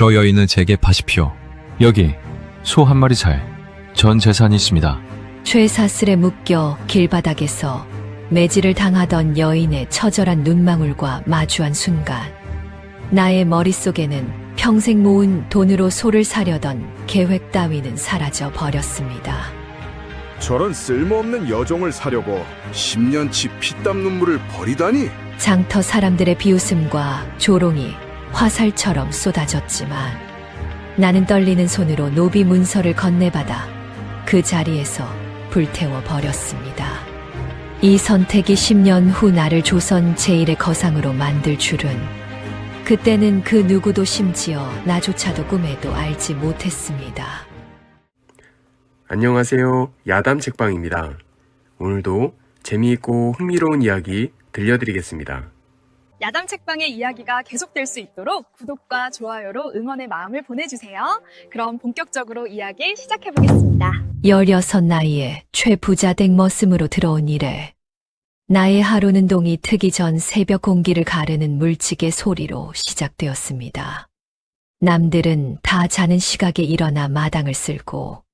저 여인은 제게 파십시오. 여기 소 한 마리 살, 전 재산이 있습니다. 쇠사슬에 묶여 길바닥에서 매질을 당하던 여인의 처절한 눈망울과 마주한 순간 나의 머릿속에는 평생 모은 돈으로 소를 사려던 계획 따위는 사라져 버렸습니다. 저런 쓸모없는 여종을 사려고 10년치 피땀 눈물을 버리다니? 장터 사람들의 비웃음과 조롱이 화살처럼 쏟아졌지만 나는 떨리는 손으로 노비 문서를 건네받아 그 자리에서 불태워 버렸습니다. 이 선택이 10년 후 나를 조선 제1의 거상으로 만들 줄은 그때는 그 누구도 심지어 나조차도 꿈에도 알지 못했습니다. 안녕하세요. 야담 책방입니다. 오늘도 재미있고 흥미로운 이야기 들려드리겠습니다. 야담 책방의 이야기가 계속될 수 있도록 구독과 좋아요로 응원의 마음을 보내주세요. 그럼 본격적으로 이야기 시작해보겠습니다. 16 나이에 최부자댁 머슴으로 들어온 이래 나의 하루는 동이 트기 전 새벽 공기를 가르는 물지개 소리로 시작되었습니다. 남들은 다 자는 시각에 일어나 마당을 쓸고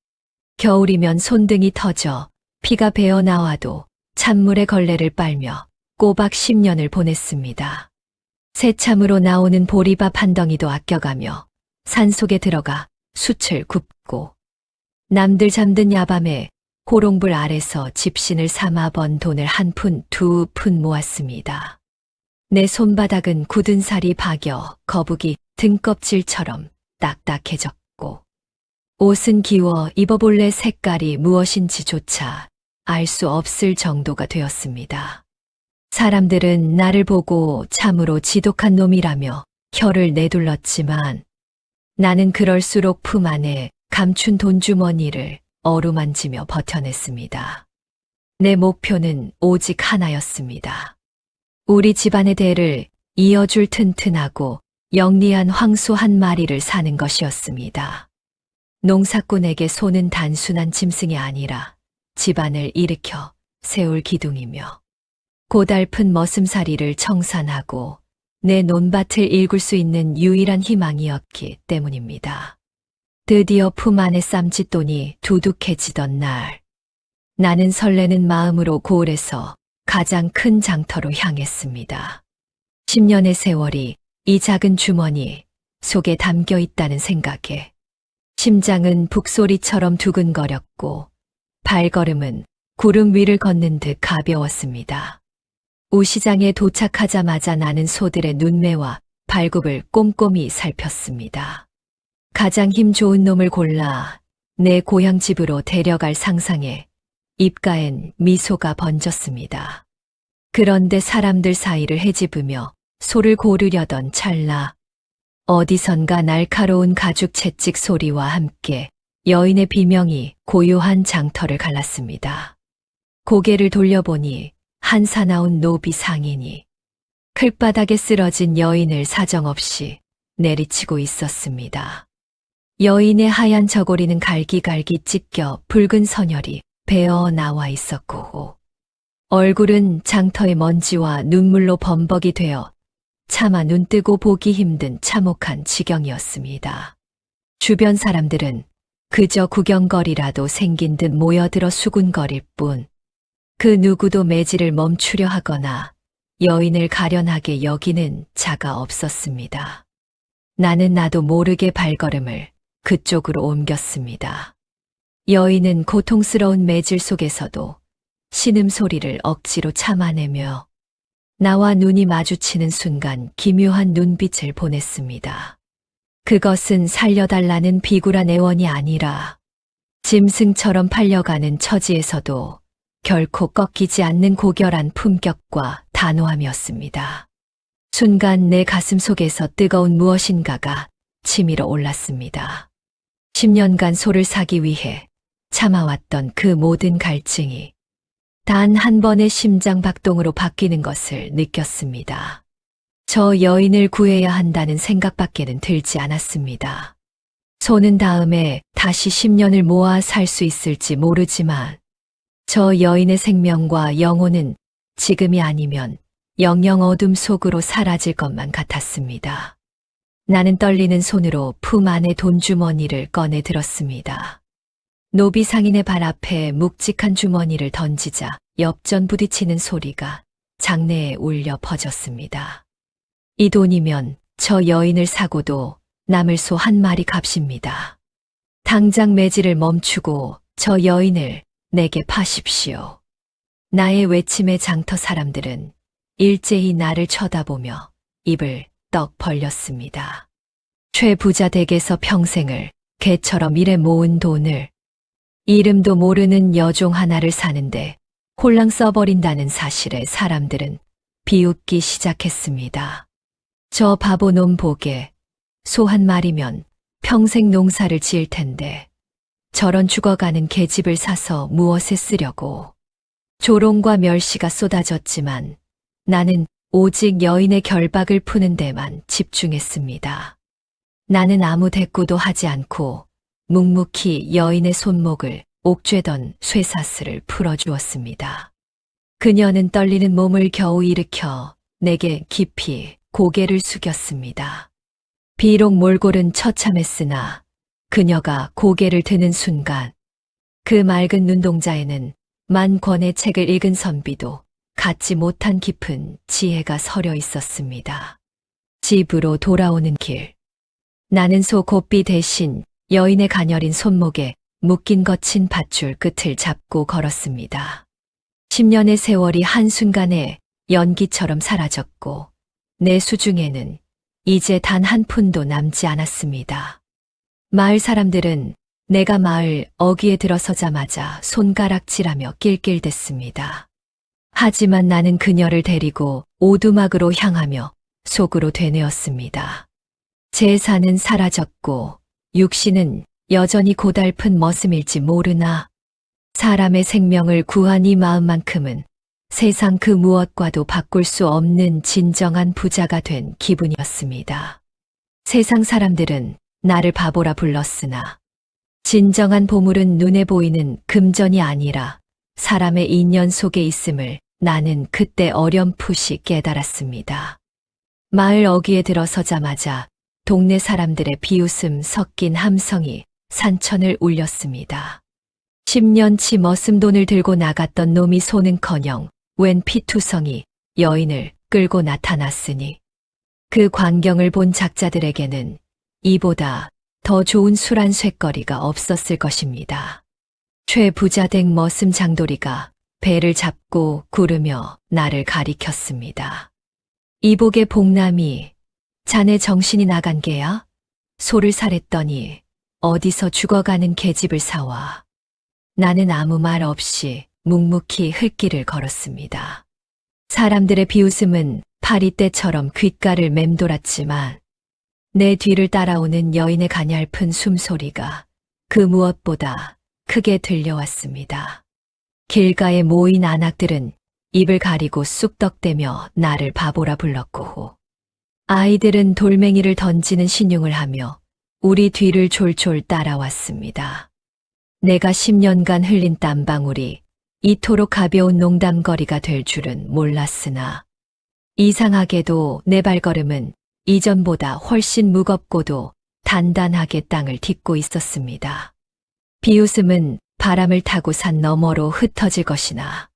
겨울이면 손등이 터져 피가 배어 나와도 찬물에 걸레를 빨며 꼬박 10년을 보냈습니다. 새참으로 나오는 보리밥 한 덩이도 아껴가며 산속에 들어가 숯을 굽고 남들 잠든 야밤에 호롱불 아래서 집신을 삼아 번 돈을 한 푼, 두 푼 모았습니다. 내 손바닥은 굳은 살이 박여 거북이 등껍질처럼 딱딱해졌고 옷은 기워 입어볼래 색깔이 무엇인지조차 알 수 없을 정도가 되었습니다. 사람들은 나를 보고 참으로 지독한 놈이라며 혀를 내둘렀지만 나는 그럴수록 품 안에 감춘 돈주머니를 어루만지며 버텨냈습니다. 내 목표는 오직 하나였습니다. 우리 집안의 대를 이어줄 튼튼하고 영리한 황소 한 마리를 사는 것이었습니다. 농사꾼에게 소는 단순한 짐승이 아니라 집안을 일으켜 세울 기둥이며 고달픈 머슴살이를 청산하고 내 논밭을 일굴 수 있는 유일한 희망이었기 때문입니다. 드디어 품 안의 쌈짓돈이 두둑해지던 날, 나는 설레는 마음으로 고을에서 가장 큰 장터로 향했습니다. 10년의 세월이 이 작은 주머니 속에 담겨 있다는 생각에 심장은 북소리처럼 두근거렸고 발걸음은 구름 위를 걷는 듯 가벼웠습니다. 우시장에 도착하자마자 나는 소들의 눈매와 발굽을 꼼꼼히 살폈습니다. 가장 힘 좋은 놈을 골라 내 고향집으로 데려갈 상상에 입가엔 미소가 번졌습니다. 그런데 사람들 사이를 헤집으며 소를 고르려던 찰나 어디선가 날카로운 가죽 채찍 소리와 함께 여인의 비명이 고요한 장터를 갈랐습니다. 고개를 돌려보니 한 사나운 노비 상인이 클바닥에 쓰러진 여인을 사정없이 내리치고 있었습니다. 여인의 하얀 저고리는 갈기갈기 찢겨 붉은 선혈이 배어 나와 있었고 얼굴은 장터의 먼지와 눈물로 범벅이 되어 차마 눈뜨고 보기 힘든 참혹한 지경이었습니다. 주변 사람들은 그저 구경거리라도 생긴 듯 모여들어 수군거릴 뿐 그 누구도 매질을 멈추려 하거나 여인을 가련하게 여기는 자가 없었습니다. 나는 나도 모르게 발걸음을 그쪽으로 옮겼습니다. 여인은 고통스러운 매질 속에서도 신음소리를 억지로 참아내며 나와 눈이 마주치는 순간 기묘한 눈빛을 보냈습니다. 그것은 살려달라는 비굴한 애원이 아니라 짐승처럼 팔려가는 처지에서도 결코 꺾이지 않는 고결한 품격과 단호함이었습니다. 순간 내 가슴 속에서 뜨거운 무엇인가가 치밀어 올랐습니다. 10년간 소를 사기 위해 참아왔던 그 모든 갈증이 단 한 번의 심장 박동으로 바뀌는 것을 느꼈습니다. 저 여인을 구해야 한다는 생각밖에는 들지 않았습니다. 소는 다음에 다시 10년을 모아 살 수 있을지 모르지만 저 여인의 생명과 영혼은 지금이 아니면 영영 어둠 속으로 사라질 것만 같았습니다. 나는 떨리는 손으로 품 안의 돈주머니를 꺼내 들었습니다. 노비 상인의 발 앞에 묵직한 주머니를 던지자 엽전 부딪히는 소리가 장내에 울려 퍼졌습니다. 이 돈이면 저 여인을 사고도 남을 소 한 마리 값입니다. 당장 매질을 멈추고 저 여인을 내게 파십시오. 나의 외침에 장터 사람들은 일제히 나를 쳐다보며 입을 떡 벌렸습니다. 최 부자 댁에서 평생을 개처럼 일해 모은 돈을 이름도 모르는 여종 하나를 사는데 홀랑 써버린다는 사실에 사람들은 비웃기 시작했습니다. 저 바보 놈 보게 소 한 마리면 평생 농사를 지을 텐데 저런 죽어가는 계집을 사서 무엇에 쓰려고. 조롱과 멸시가 쏟아졌지만 나는 오직 여인의 결박을 푸는 데만 집중했습니다. 나는 아무 대꾸도 하지 않고 묵묵히 여인의 손목을 옥죄던 쇠사슬을 풀어주었습니다. 그녀는 떨리는 몸을 겨우 일으켜 내게 깊이 고개를 숙였습니다. 비록 몰골은 처참했으나 그녀가 고개를 드는 순간 그 맑은 눈동자에는 만 권의 책을 읽은 선비도 갖지 못한 깊은 지혜가 서려 있었습니다. 집으로 돌아오는 길. 나는 소 고삐 대신 여인의 가녀린 손목에 묶인 거친 밧줄 끝을 잡고 걸었습니다. 10년의 세월이 한순간에 연기처럼 사라졌고 내 수중에는 이제 단 한 푼도 남지 않았습니다. 마을 사람들은 내가 마을 어귀에 들어서자마자 손가락질하며 낄낄댔습니다. 하지만 나는 그녀를 데리고 오두막으로 향하며 속으로 되뇌었습니다. 재산은 사라졌고 육신은 여전히 고달픈 머슴일지 모르나 사람의 생명을 구한 이 마음만큼은 세상 그 무엇과도 바꿀 수 없는 진정한 부자가 된 기분이었습니다. 세상 사람들은 나를 바보라 불렀으나 진정한 보물은 눈에 보이는 금전이 아니라 사람의 인연 속에 있음을 나는 그때 어렴풋이 깨달았습니다. 마을 어귀에 들어서자마자 동네 사람들의 비웃음 섞인 함성이 산천을 울렸습니다. 10년치 머슴돈을 들고 나갔던 놈이 소는커녕 웬 피투성이 여인을 끌고 나타났으니 그 광경을 본 작자들에게는 이보다 더 좋은 술안 쇳거리가 없었을 것입니다. 최 부자댁 머슴 장돌이가 배를 잡고 구르며 나를 가리켰습니다. 이복의 복남이 자네 정신이 나간 게야? 소를 살했더니 어디서 죽어가는 계집을 사와. 나는 아무 말 없이 묵묵히 흙길을 걸었습니다. 사람들의 비웃음은 파리떼처럼 귓가를 맴돌았지만 내 뒤를 따라오는 여인의 가냘픈 숨소리가 그 무엇보다 크게 들려왔습니다. 길가에 모인 안악들은 입을 가리고 쑥덕대며 나를 바보라 불렀고 아이들은 돌멩이를 던지는 신용을 하며 우리 뒤를 졸졸 따라왔습니다. 내가 10년간 흘린 땀방울이 이토록 가벼운 농담거리가 될 줄은 몰랐으나 이상하게도 내 발걸음은 이전보다 훨씬 무겁고도 단단하게 땅을 딛고 있었습니다. 비웃음은 바람을 타고 산 너머로 흩어질 것이나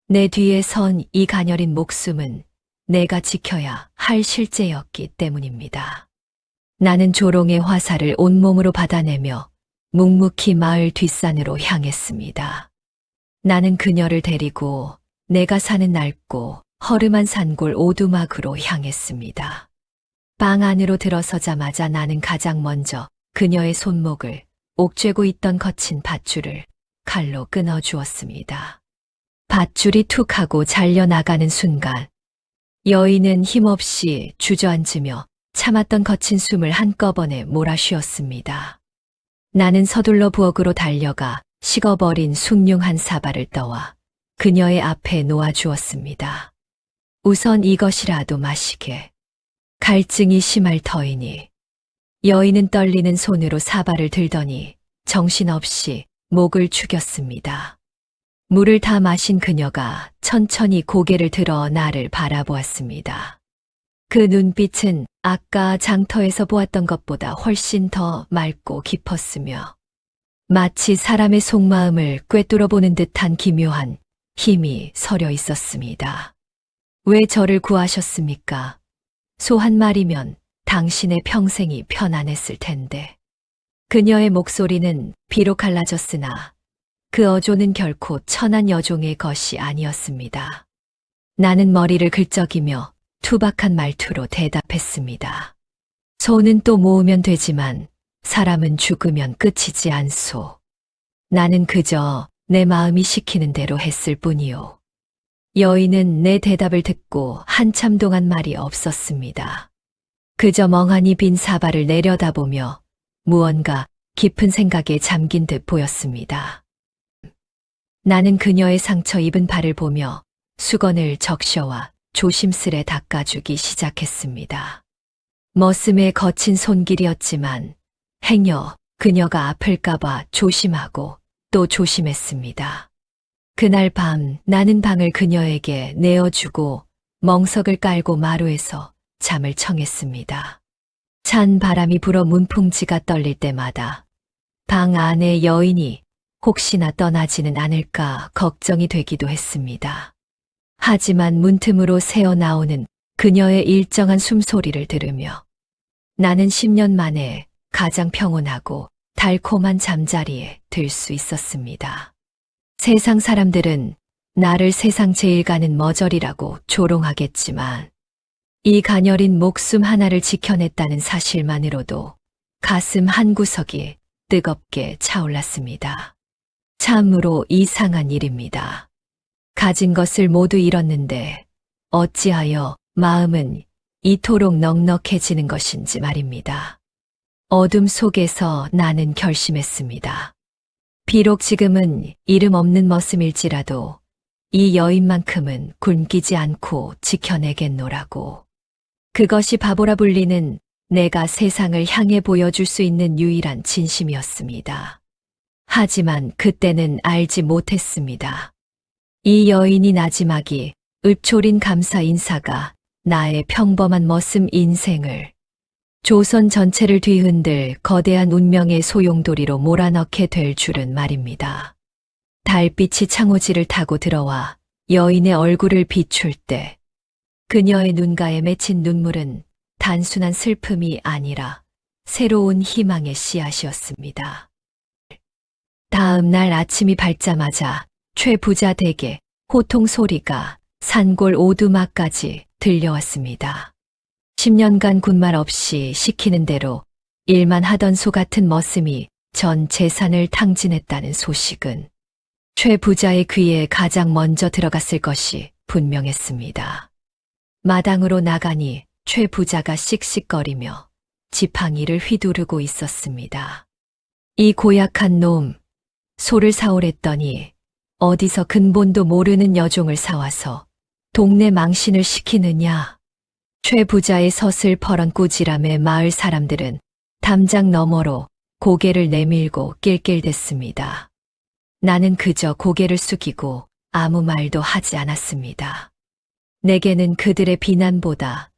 내 뒤에 선 이 가녀린 목숨은 내가 지켜야 할 실제였기 때문입니다. 나는 조롱의 화살을 온몸으로 받아내며 묵묵히 마을 뒷산으로 향했습니다. 나는 그녀를 데리고 내가 사는 낡고 허름한 산골 오두막으로 향했습니다. 방 안으로 들어서자마자 나는 가장 먼저 그녀의 손목을 옥죄고 있던 거친 밧줄을 칼로 끊어 주었습니다. 밧줄이 툭 하고 잘려나가는 순간 여인은 힘없이 주저앉으며 참았던 거친 숨을 한꺼번에 몰아쉬었습니다. 나는 서둘러 부엌으로 달려가 식어버린 숭늉 한 사발을 떠와 그녀의 앞에 놓아주었습니다. 우선 이것이라도 마시게. 갈증이 심할 터이니. 여인은 떨리는 손으로 사발을 들더니 정신없이 목을 축였습니다. 물을 다 마신 그녀가 천천히 고개를 들어 나를 바라보았습니다. 그 눈빛은 아까 장터에서 보았던 것보다 훨씬 더 맑고 깊었으며 마치 사람의 속마음을 꿰뚫어 보는 듯한 기묘한 힘이 서려 있었습니다. 왜 저를 구하셨습니까? 소 한 마리면 당신의 평생이 편안했을 텐데. 그녀의 목소리는 비록 갈라졌으나 그 어조는 결코 천한 여종의 것이 아니었습니다. 나는 머리를 긁적이며 투박한 말투로 대답했습니다. 소는 또 모으면 되지만 사람은 죽으면 끝이지 않소. 나는 그저 내 마음이 시키는 대로 했을 뿐이요. 여인은 내 대답을 듣고 한참 동안 말이 없었습니다. 그저 멍하니 빈 사발을 내려다보며 무언가 깊은 생각에 잠긴 듯 보였습니다. 나는 그녀의 상처 입은 발을 보며 수건을 적셔와 조심스레 닦아주기 시작했습니다. 머슴의 거친 손길이었지만 행여 그녀가 아플까봐 조심하고 또 조심했습니다. 그날 밤 나는 방을 그녀에게 내어주고 멍석을 깔고 마루에서 잠을 청했습니다. 찬 바람이 불어 문풍지가 떨릴 때마다 방 안에 여인이 혹시나 떠나지는 않을까 걱정이 되기도 했습니다. 하지만 문틈으로 새어나오는 그녀의 일정한 숨소리를 들으며 나는 10년 만에 가장 평온하고 달콤한 잠자리에 들 수 있었습니다. 세상 사람들은 나를 세상 제일 가는 머저리라고 조롱하겠지만 이 가녀린 목숨 하나를 지켜냈다는 사실만으로도 가슴 한구석이 뜨겁게 차올랐습니다. 참으로 이상한 일입니다. 가진 것을 모두 잃었는데 어찌하여 마음은 이토록 넉넉해지는 것인지 말입니다. 어둠 속에서 나는 결심했습니다. 비록 지금은 이름 없는 머슴일지라도 이 여인만큼은 굶기지 않고 지켜내겠노라고. 그것이 바보라 불리는 내가 세상을 향해 보여줄 수 있는 유일한 진심이었습니다. 하지만 그때는 알지 못했습니다. 이 여인이 나지막이 읊조린 감사 인사가 나의 평범한 머슴 인생을 조선 전체를 뒤흔들 거대한 운명의 소용돌이로 몰아넣게 될 줄은 말입니다. 달빛이 창호지를 타고 들어와 여인의 얼굴을 비출 때 그녀의 눈가에 맺힌 눈물은 단순한 슬픔이 아니라 새로운 희망의 씨앗이었습니다. 다음 날 아침이 밝자마자 최 부자 댁에 호통 소리가 산골 오두막까지 들려왔습니다. 10년간 군말 없이 시키는 대로 일만 하던 소 같은 머슴이 전 재산을 탕진했다는 소식은 최 부자의 귀에 가장 먼저 들어갔을 것이 분명했습니다. 마당으로 나가니 최 부자가 씩씩거리며 지팡이를 휘두르고 있었습니다. 이 고약한 놈, 소를 사오랬더니 어디서 근본도 모르는 여종을 사와서 동네 망신을 시키느냐. 최 부자의 서슬퍼런 꾸지람에 마을 사람들은 담장 너머로 고개를 내밀고 낄낄댔습니다. 나는 그저 고개를 숙이고 아무 말도 하지 않았습니다. 내게는 그들의 비난보다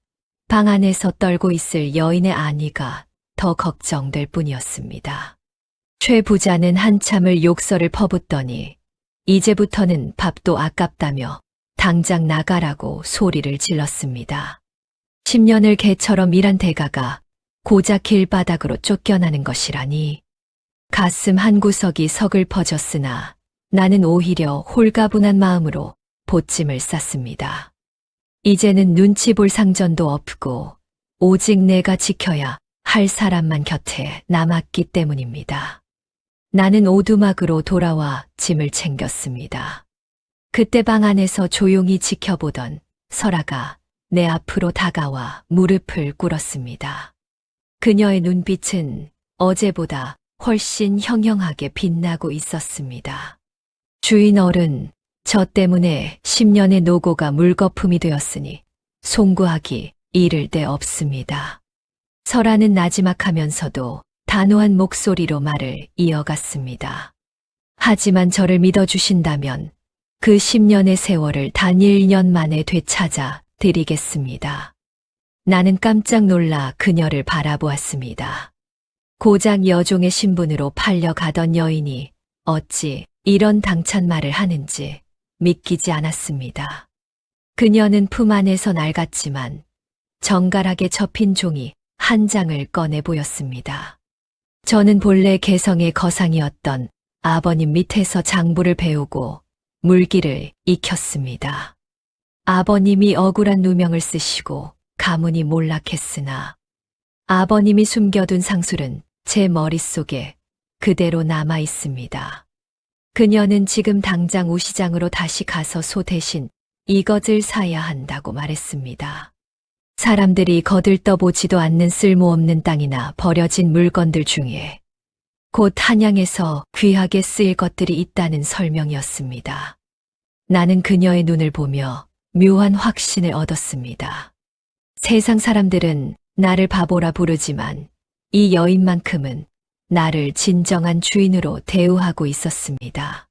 방 안에서 떨고 있을 여인의 안위가 더 걱정될 뿐이었습니다. 최 부자는 한참을 욕설을 퍼붓더니 이제부터는 밥도 아깝다며 당장 나가라고 소리를 질렀습니다. 10년을 개처럼 일한 대가가 고작 길바닥으로 쫓겨나는 것이라니. 가슴 한구석이 서글퍼졌으나 나는 오히려 홀가분한 마음으로 보찜을 쌌습니다. 이제는 눈치 볼 상전도 없고 오직 내가 지켜야 할 사람만 곁에 남았기 때문입니다. 나는 오두막으로 돌아와 짐을 챙겼습니다. 그때 방 안에서 조용히 지켜보던 설아가 내 앞으로 다가와 무릎을 꿇었습니다. 그녀의 눈빛은 어제보다 훨씬 형형하게 빛나고 있었습니다. 주인 어른, 저 때문에 10년의 노고가 물거품이 되었으니 송구하기 이를 데 없습니다. 설아는 나지막하면서도 단호한 목소리로 말을 이어갔습니다. 하지만 저를 믿어주신다면 그 10년의 세월을 단 1년 만에 되찾아 드리겠습니다. 나는 깜짝 놀라 그녀를 바라보았습니다. 고작 여종의 신분으로 팔려가던 여인이 어찌 이런 당찬 말을 하는지 믿기지 않았습니다. 그녀는 품 안에서 낡았지만 정갈하게 접힌 종이 한 장을 꺼내 보였습니다. 저는 본래 개성의 거상이었던 아버님 밑에서 장부를 배우고 물기를 익혔습니다. 아버님이 억울한 누명을 쓰시고 가문이 몰락했으나 아버님이 숨겨둔 상술은 제 머릿속에 그대로 남아 있습니다. 그녀는 지금 당장 우시장으로 다시 가서 소 대신 이것을 사야 한다고 말했습니다. 사람들이 거들떠보지도 않는 쓸모없는 땅이나 버려진 물건들 중에 곧 한양에서 귀하게 쓰일 것들이 있다는 설명이었습니다. 나는 그녀의 눈을 보며 묘한 확신을 얻었습니다. 세상 사람들은 나를 바보라 부르지만 이 여인만큼은 나를 진정한 주인으로 대우하고 있었습니다.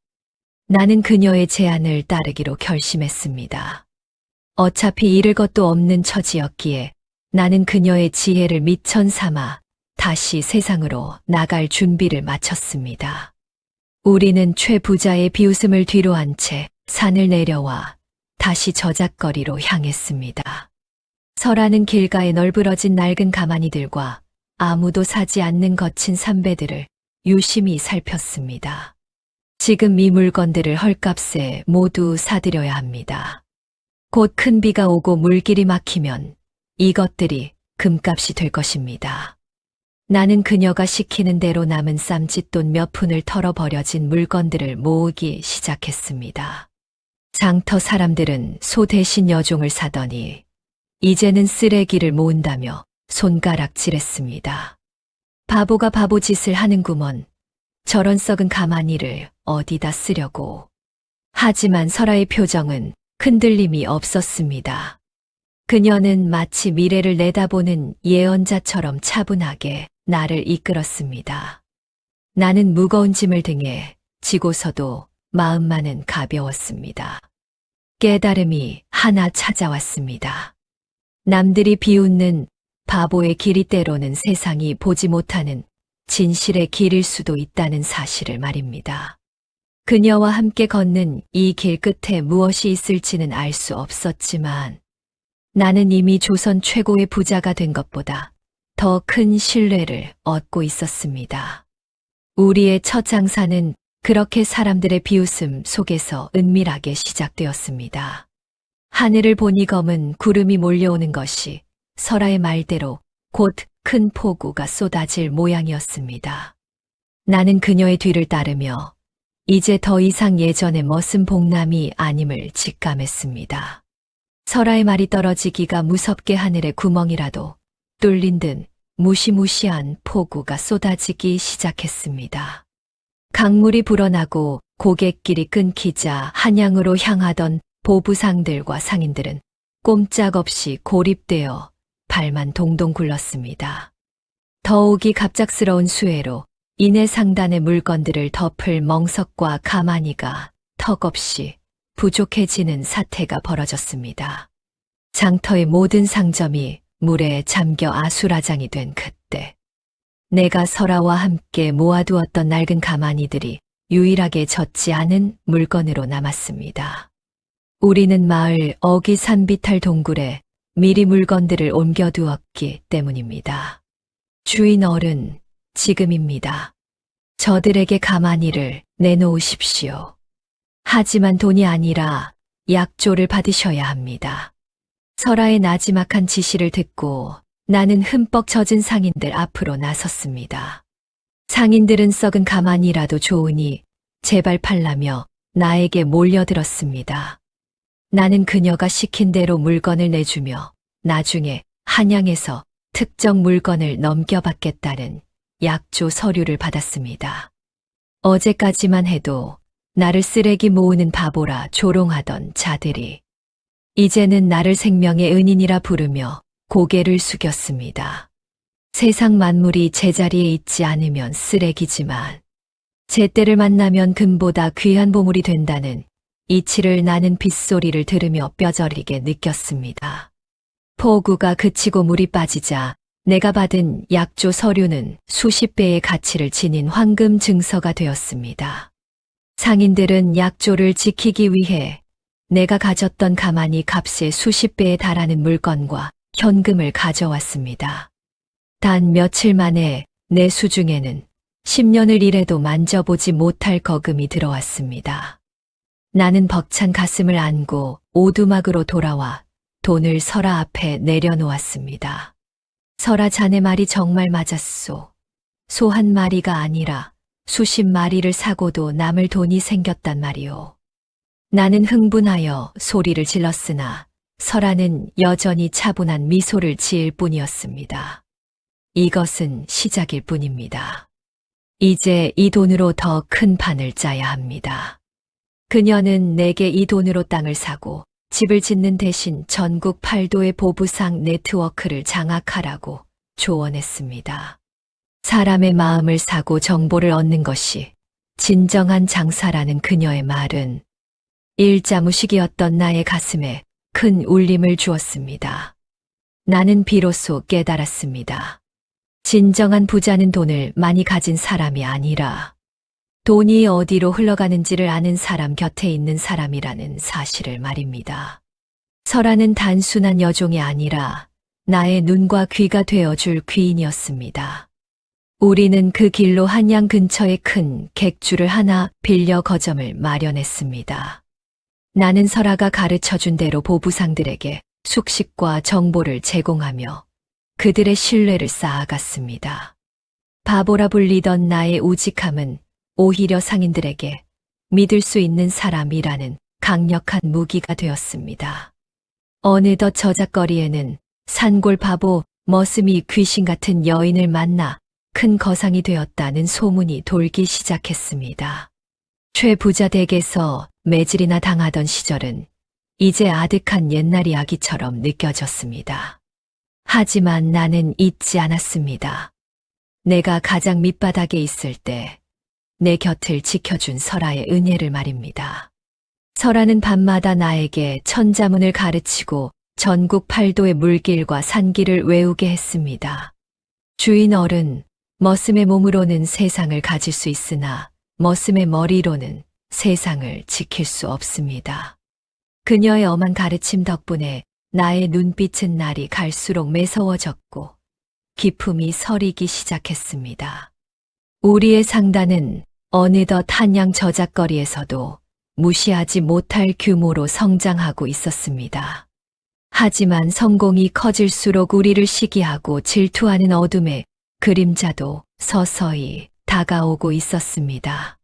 나는 그녀의 제안을 따르기로 결심했습니다. 어차피 잃을 것도 없는 처지였기에 나는 그녀의 지혜를 미천 삼아 다시 세상으로 나갈 준비를 마쳤습니다. 우리는 최부자의 비웃음을 뒤로한 채 산을 내려와 다시 저작거리로 향했습니다. 설하는 길가에 널브러진 낡은 가마니들과 아무도 사지 않는 거친 삼배들을 유심히 살폈습니다. 지금 이 물건들을 헐값에 모두 사들여야 합니다. 곧 큰 비가 오고 물길이 막히면 이것들이 금값이 될 것입니다. 나는 그녀가 시키는 대로 남은 쌈짓돈 몇 푼을 털어버려진 물건들을 모으기 시작했습니다. 장터 사람들은 소 대신 여종을 사더니 이제는 쓰레기를 모은다며 손가락질했습니다. 바보가 바보 짓을 하는구먼. 저런 썩은 가마니를 어디다 쓰려고. 하지만 설아의 표정은 흔들림이 없었습니다. 그녀는 마치 미래를 내다보는 예언자처럼 차분하게 나를 이끌었습니다. 나는 무거운 짐을 등에 지고서도 마음만은 가벼웠습니다. 깨달음이 하나 찾아왔습니다. 남들이 비웃는 바보의 길이 때로는 세상이 보지 못하는 진실의 길일 수도 있다는 사실을 말입니다. 그녀와 함께 걷는 이 길 끝에 무엇이 있을지는 알 수 없었지만 나는 이미 조선 최고의 부자가 된 것보다 더 큰 신뢰를 얻고 있었습니다. 우리의 첫 장사는 그렇게 사람들의 비웃음 속에서 은밀하게 시작되었습니다. 하늘을 보니 검은 구름이 몰려오는 것이 설아의 말대로 곧 큰 폭우가 쏟아질 모양이었습니다. 나는 그녀의 뒤를 따르며 이제 더 이상 예전의 머슴 복남이 아님을 직감했습니다. 설아의 말이 떨어지기가 무섭게 하늘의 구멍이라도 뚫린 듯 무시무시한 폭우가 쏟아지기 시작했습니다. 강물이 불어나고 고갯길이 끊기자 한양으로 향하던 보부상들과 상인들은 꼼짝없이 고립되어 발만 동동 굴렀습니다. 더욱이 갑작스러운 수해로 이내 상단의 물건들을 덮을 멍석과 가마니가 턱없이 부족해지는 사태가 벌어졌습니다. 장터의 모든 상점이 물에 잠겨 아수라장이 된 그때 내가 설아와 함께 모아두었던 낡은 가마니들이 유일하게 젖지 않은 물건으로 남았습니다. 우리는 마을 어기산비탈 동굴에 미리 물건들을 옮겨두었기 때문입니다. 주인 어른, 지금입니다. 저들에게 가마니를 내놓으십시오. 하지만 돈이 아니라 약조를 받으셔야 합니다. 설아의 나지막한 지시를 듣고 나는 흠뻑 젖은 상인들 앞으로 나섰습니다. 상인들은 썩은 가마니라도 좋으니 제발 팔라며 나에게 몰려들었습니다. 나는 그녀가 시킨 대로 물건을 내주며 나중에 한양에서 특정 물건을 넘겨받겠다는 약조 서류를 받았습니다. 어제까지만 해도 나를 쓰레기 모으는 바보라 조롱하던 자들이 이제는 나를 생명의 은인이라 부르며 고개를 숙였습니다. 세상 만물이 제자리에 있지 않으면 쓰레기지만 제때를 만나면 금보다 귀한 보물이 된다는 이치를 나는 빗소리를 들으며 뼈저리게 느꼈습니다. 폭우가 그치고 물이 빠지자 내가 받은 약조 서류는 수십 배의 가치를 지닌 황금 증서가 되었습니다. 상인들은 약조를 지키기 위해 내가 가졌던 가만히 값의 수십 배에 달하는 물건과 현금을 가져왔습니다. 단 며칠 만에 내 수중에는 10년을 일해도 만져보지 못할 거금이 들어왔습니다. 나는 벅찬 가슴을 안고 오두막으로 돌아와 돈을 설아 앞에 내려놓았습니다. 설아, 자네 말이 정말 맞았소. 소 한 마리가 아니라 수십 마리를 사고도 남을 돈이 생겼단 말이오. 나는 흥분하여 소리를 질렀으나 설아는 여전히 차분한 미소를 지을 뿐이었습니다. 이것은 시작일 뿐입니다. 이제 이 돈으로 더 큰 판을 짜야 합니다. 그녀는 내게 이 돈으로 땅을 사고 집을 짓는 대신 전국 8도의 보부상 네트워크를 장악하라고 조언했습니다. 사람의 마음을 사고 정보를 얻는 것이 진정한 장사라는 그녀의 말은 일자무식이었던 나의 가슴에 큰 울림을 주었습니다. 나는 비로소 깨달았습니다. 진정한 부자는 돈을 많이 가진 사람이 아니라 돈이 어디로 흘러가는지를 아는 사람 곁에 있는 사람이라는 사실을 말입니다. 설아는 단순한 여종이 아니라 나의 눈과 귀가 되어줄 귀인이었습니다. 우리는 그 길로 한양 근처에 큰 객주를 하나 빌려 거점을 마련했습니다. 나는 설아가 가르쳐준 대로 보부상들에게 숙식과 정보를 제공하며 그들의 신뢰를 쌓아갔습니다. 바보라 불리던 나의 우직함은 오히려 상인들에게 믿을 수 있는 사람이라는 강력한 무기가 되었습니다. 어느덧 저작거리에는 산골 바보 머슴이 귀신 같은 여인을 만나 큰 거상이 되었다는 소문이 돌기 시작했습니다. 최부자 댁에서 매질이나 당하던 시절은 이제 아득한 옛날 이야기처럼 느껴졌습니다. 하지만 나는 잊지 않았습니다. 내가 가장 밑바닥에 있을 때 내 곁을 지켜준 설아의 은혜를 말입니다. 설아는 밤마다 나에게 천자문을 가르치고 전국 8도의 물길과 산길을 외우게 했습니다. 주인 어른, 머슴의 몸으로는 세상을 가질 수 있으나 머슴의 머리로는 세상을 지킬 수 없습니다. 그녀의 엄한 가르침 덕분에 나의 눈빛은 날이 갈수록 매서워졌고 기품이 서리기 시작했습니다. 우리의 상단은 어느덧 한양 저작거리에서도 무시하지 못할 규모로 성장하고 있었습니다. 하지만 성공이 커질수록 우리를 시기하고 질투하는 어둠의 그림자도 서서히 다가오고 있었습니다.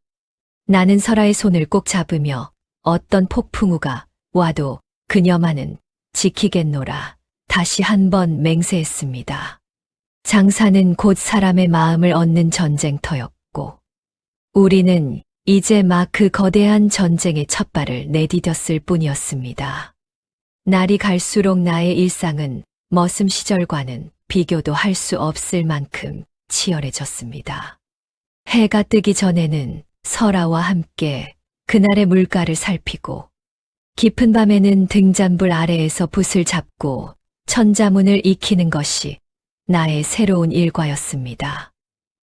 나는 설아의 손을 꼭 잡으며 어떤 폭풍우가 와도 그녀만은 지키겠노라 다시 한번 맹세했습니다. 장사는 곧 사람의 마음을 얻는 전쟁터였고 우리는 이제 막 그 거대한 전쟁의 첫발을 내디뎠을 뿐이었습니다. 날이 갈수록 나의 일상은 머슴 시절과는 비교도 할 수 없을 만큼 치열해졌습니다. 해가 뜨기 전에는 설아와 함께 그날의 물가를 살피고 깊은 밤에는 등잔불 아래에서 붓을 잡고 천자문을 익히는 것이 나의 새로운 일과였습니다.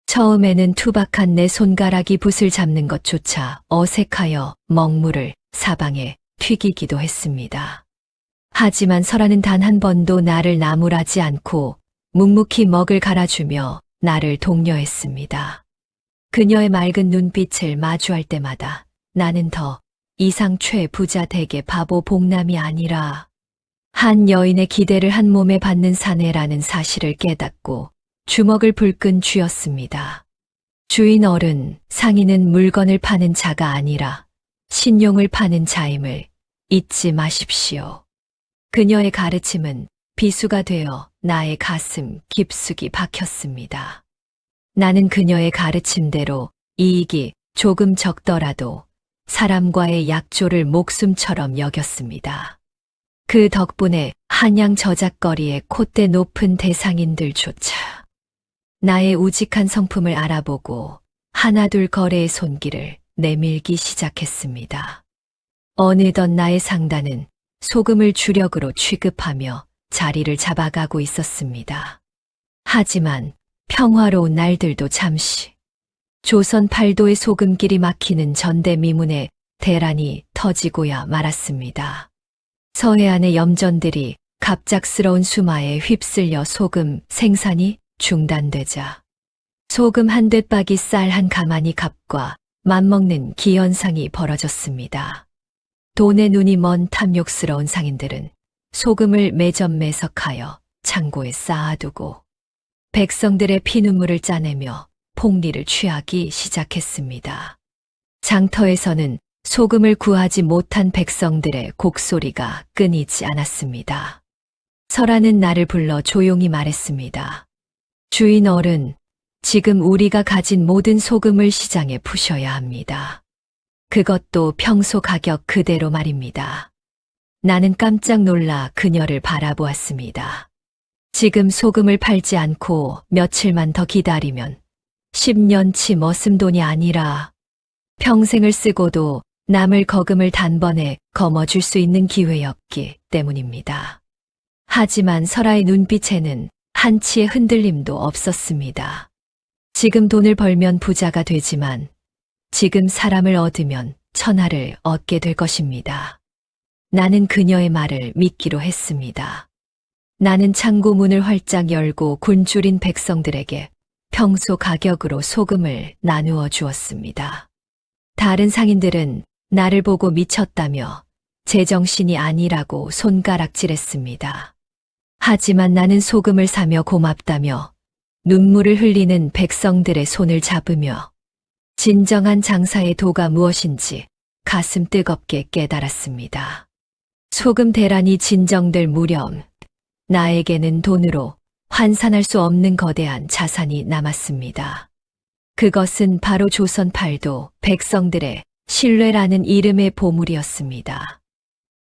처음에는 투박한 내 손가락이 붓을 잡는 것조차 어색하여 먹물을 사방에 튀기기도 했습니다. 하지만 설아는 단 한 번도 나를 나무라지 않고 묵묵히 먹을 갈아주며 나를 독려했습니다. 그녀의 맑은 눈빛을 마주할 때마다 나는 더 이상 최부자 댁의 바보 복남이 아니라 한 여인의 기대를 한 몸에 받는 사내라는 사실을 깨닫고 주먹을 불끈 쥐었습니다. 주인 어른, 상인은 물건을 파는 자가 아니라 신용을 파는 자임을 잊지 마십시오. 그녀의 가르침은 비수가 되어 나의 가슴 깊숙이 박혔습니다. 나는 그녀의 가르침대로 이익이 조금 적더라도 사람과의 약조를 목숨처럼 여겼습니다. 그 덕분에 한양 저작거리의 콧대 높은 대상인들조차 나의 우직한 성품을 알아보고 하나둘 거래의 손길을 내밀기 시작했습니다. 어느덧 나의 상단은 소금을 주력으로 취급하며 자리를 잡아가고 있었습니다. 하지만 평화로운 날들도 잠시 조선 팔도의 소금길이 막히는 전대미문에 대란이 터지고야 말았습니다. 서해안의 염전들이 갑작스러운 수마에 휩쓸려 소금 생산이 중단되자 소금 한 돛박이 쌀 한 가마니 값과 맞먹는 기현상이 벌어졌습니다. 돈의 눈이 먼 탐욕스러운 상인들은 소금을 매점매석하여 창고에 쌓아두고 백성들의 피눈물을 짜내며 폭리를 취하기 시작했습니다. 장터에서는 소금을 구하지 못한 백성들의 곡소리가 끊이지 않았습니다. 설하는 나를 불러 조용히 말했습니다. 주인 어른, 지금 우리가 가진 모든 소금을 시장에 푸셔야 합니다. 그것도 평소 가격 그대로 말입니다. 나는 깜짝 놀라 그녀를 바라보았습니다. 지금 소금을 팔지 않고 며칠만 더 기다리면 10년치 머슴돈이 아니라 평생을 쓰고도 남을 거금을 단번에 거머쥘 수 있는 기회였기 때문입니다. 하지만 설아의 눈빛에는 한치의 흔들림도 없었습니다. 지금 돈을 벌면 부자가 되지만 지금 사람을 얻으면 천하를 얻게 될 것입니다. 나는 그녀의 말을 믿기로 했습니다. 나는 창고 문을 활짝 열고 굶주린 백성들에게 평소 가격으로 소금을 나누어 주었습니다. 다른 상인들은 나를 보고 미쳤다며 제정신이 아니라고 손가락질했습니다. 하지만 나는 소금을 사며 고맙다며 눈물을 흘리는 백성들의 손을 잡으며 진정한 장사의 도가 무엇인지 가슴 뜨겁게 깨달았습니다. 소금 대란이 진정될 무렵 나에게는 돈으로 환산할 수 없는 거대한 자산이 남았습니다. 그것은 바로 조선 팔도 백성들의 신뢰라는 이름의 보물이었습니다.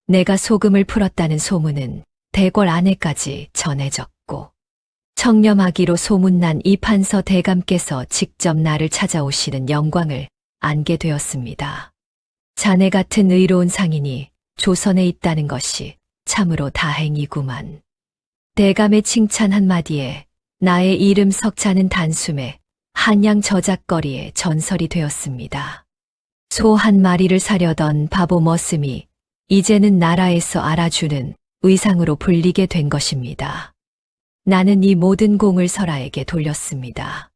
내가 소금을 풀었다는 소문은 대궐 안에까지 전해졌고 청렴하기로 소문난 이판서 대감께서 직접 나를 찾아오시는 영광을 안게 되었습니다. 자네 같은 의로운 상인이 조선에 있다는 것이 참으로 다행이구만. 대감의 칭찬 한마디에 나의 이름 석자는 단숨에 한양 저작거리에 전설이 되었습니다. 소 한 마리를 사려던 바보 머슴이 이제는 나라에서 알아주는 의상으로 불리게 된 것입니다. 나는 이 모든 공을 설아에게 돌렸습니다.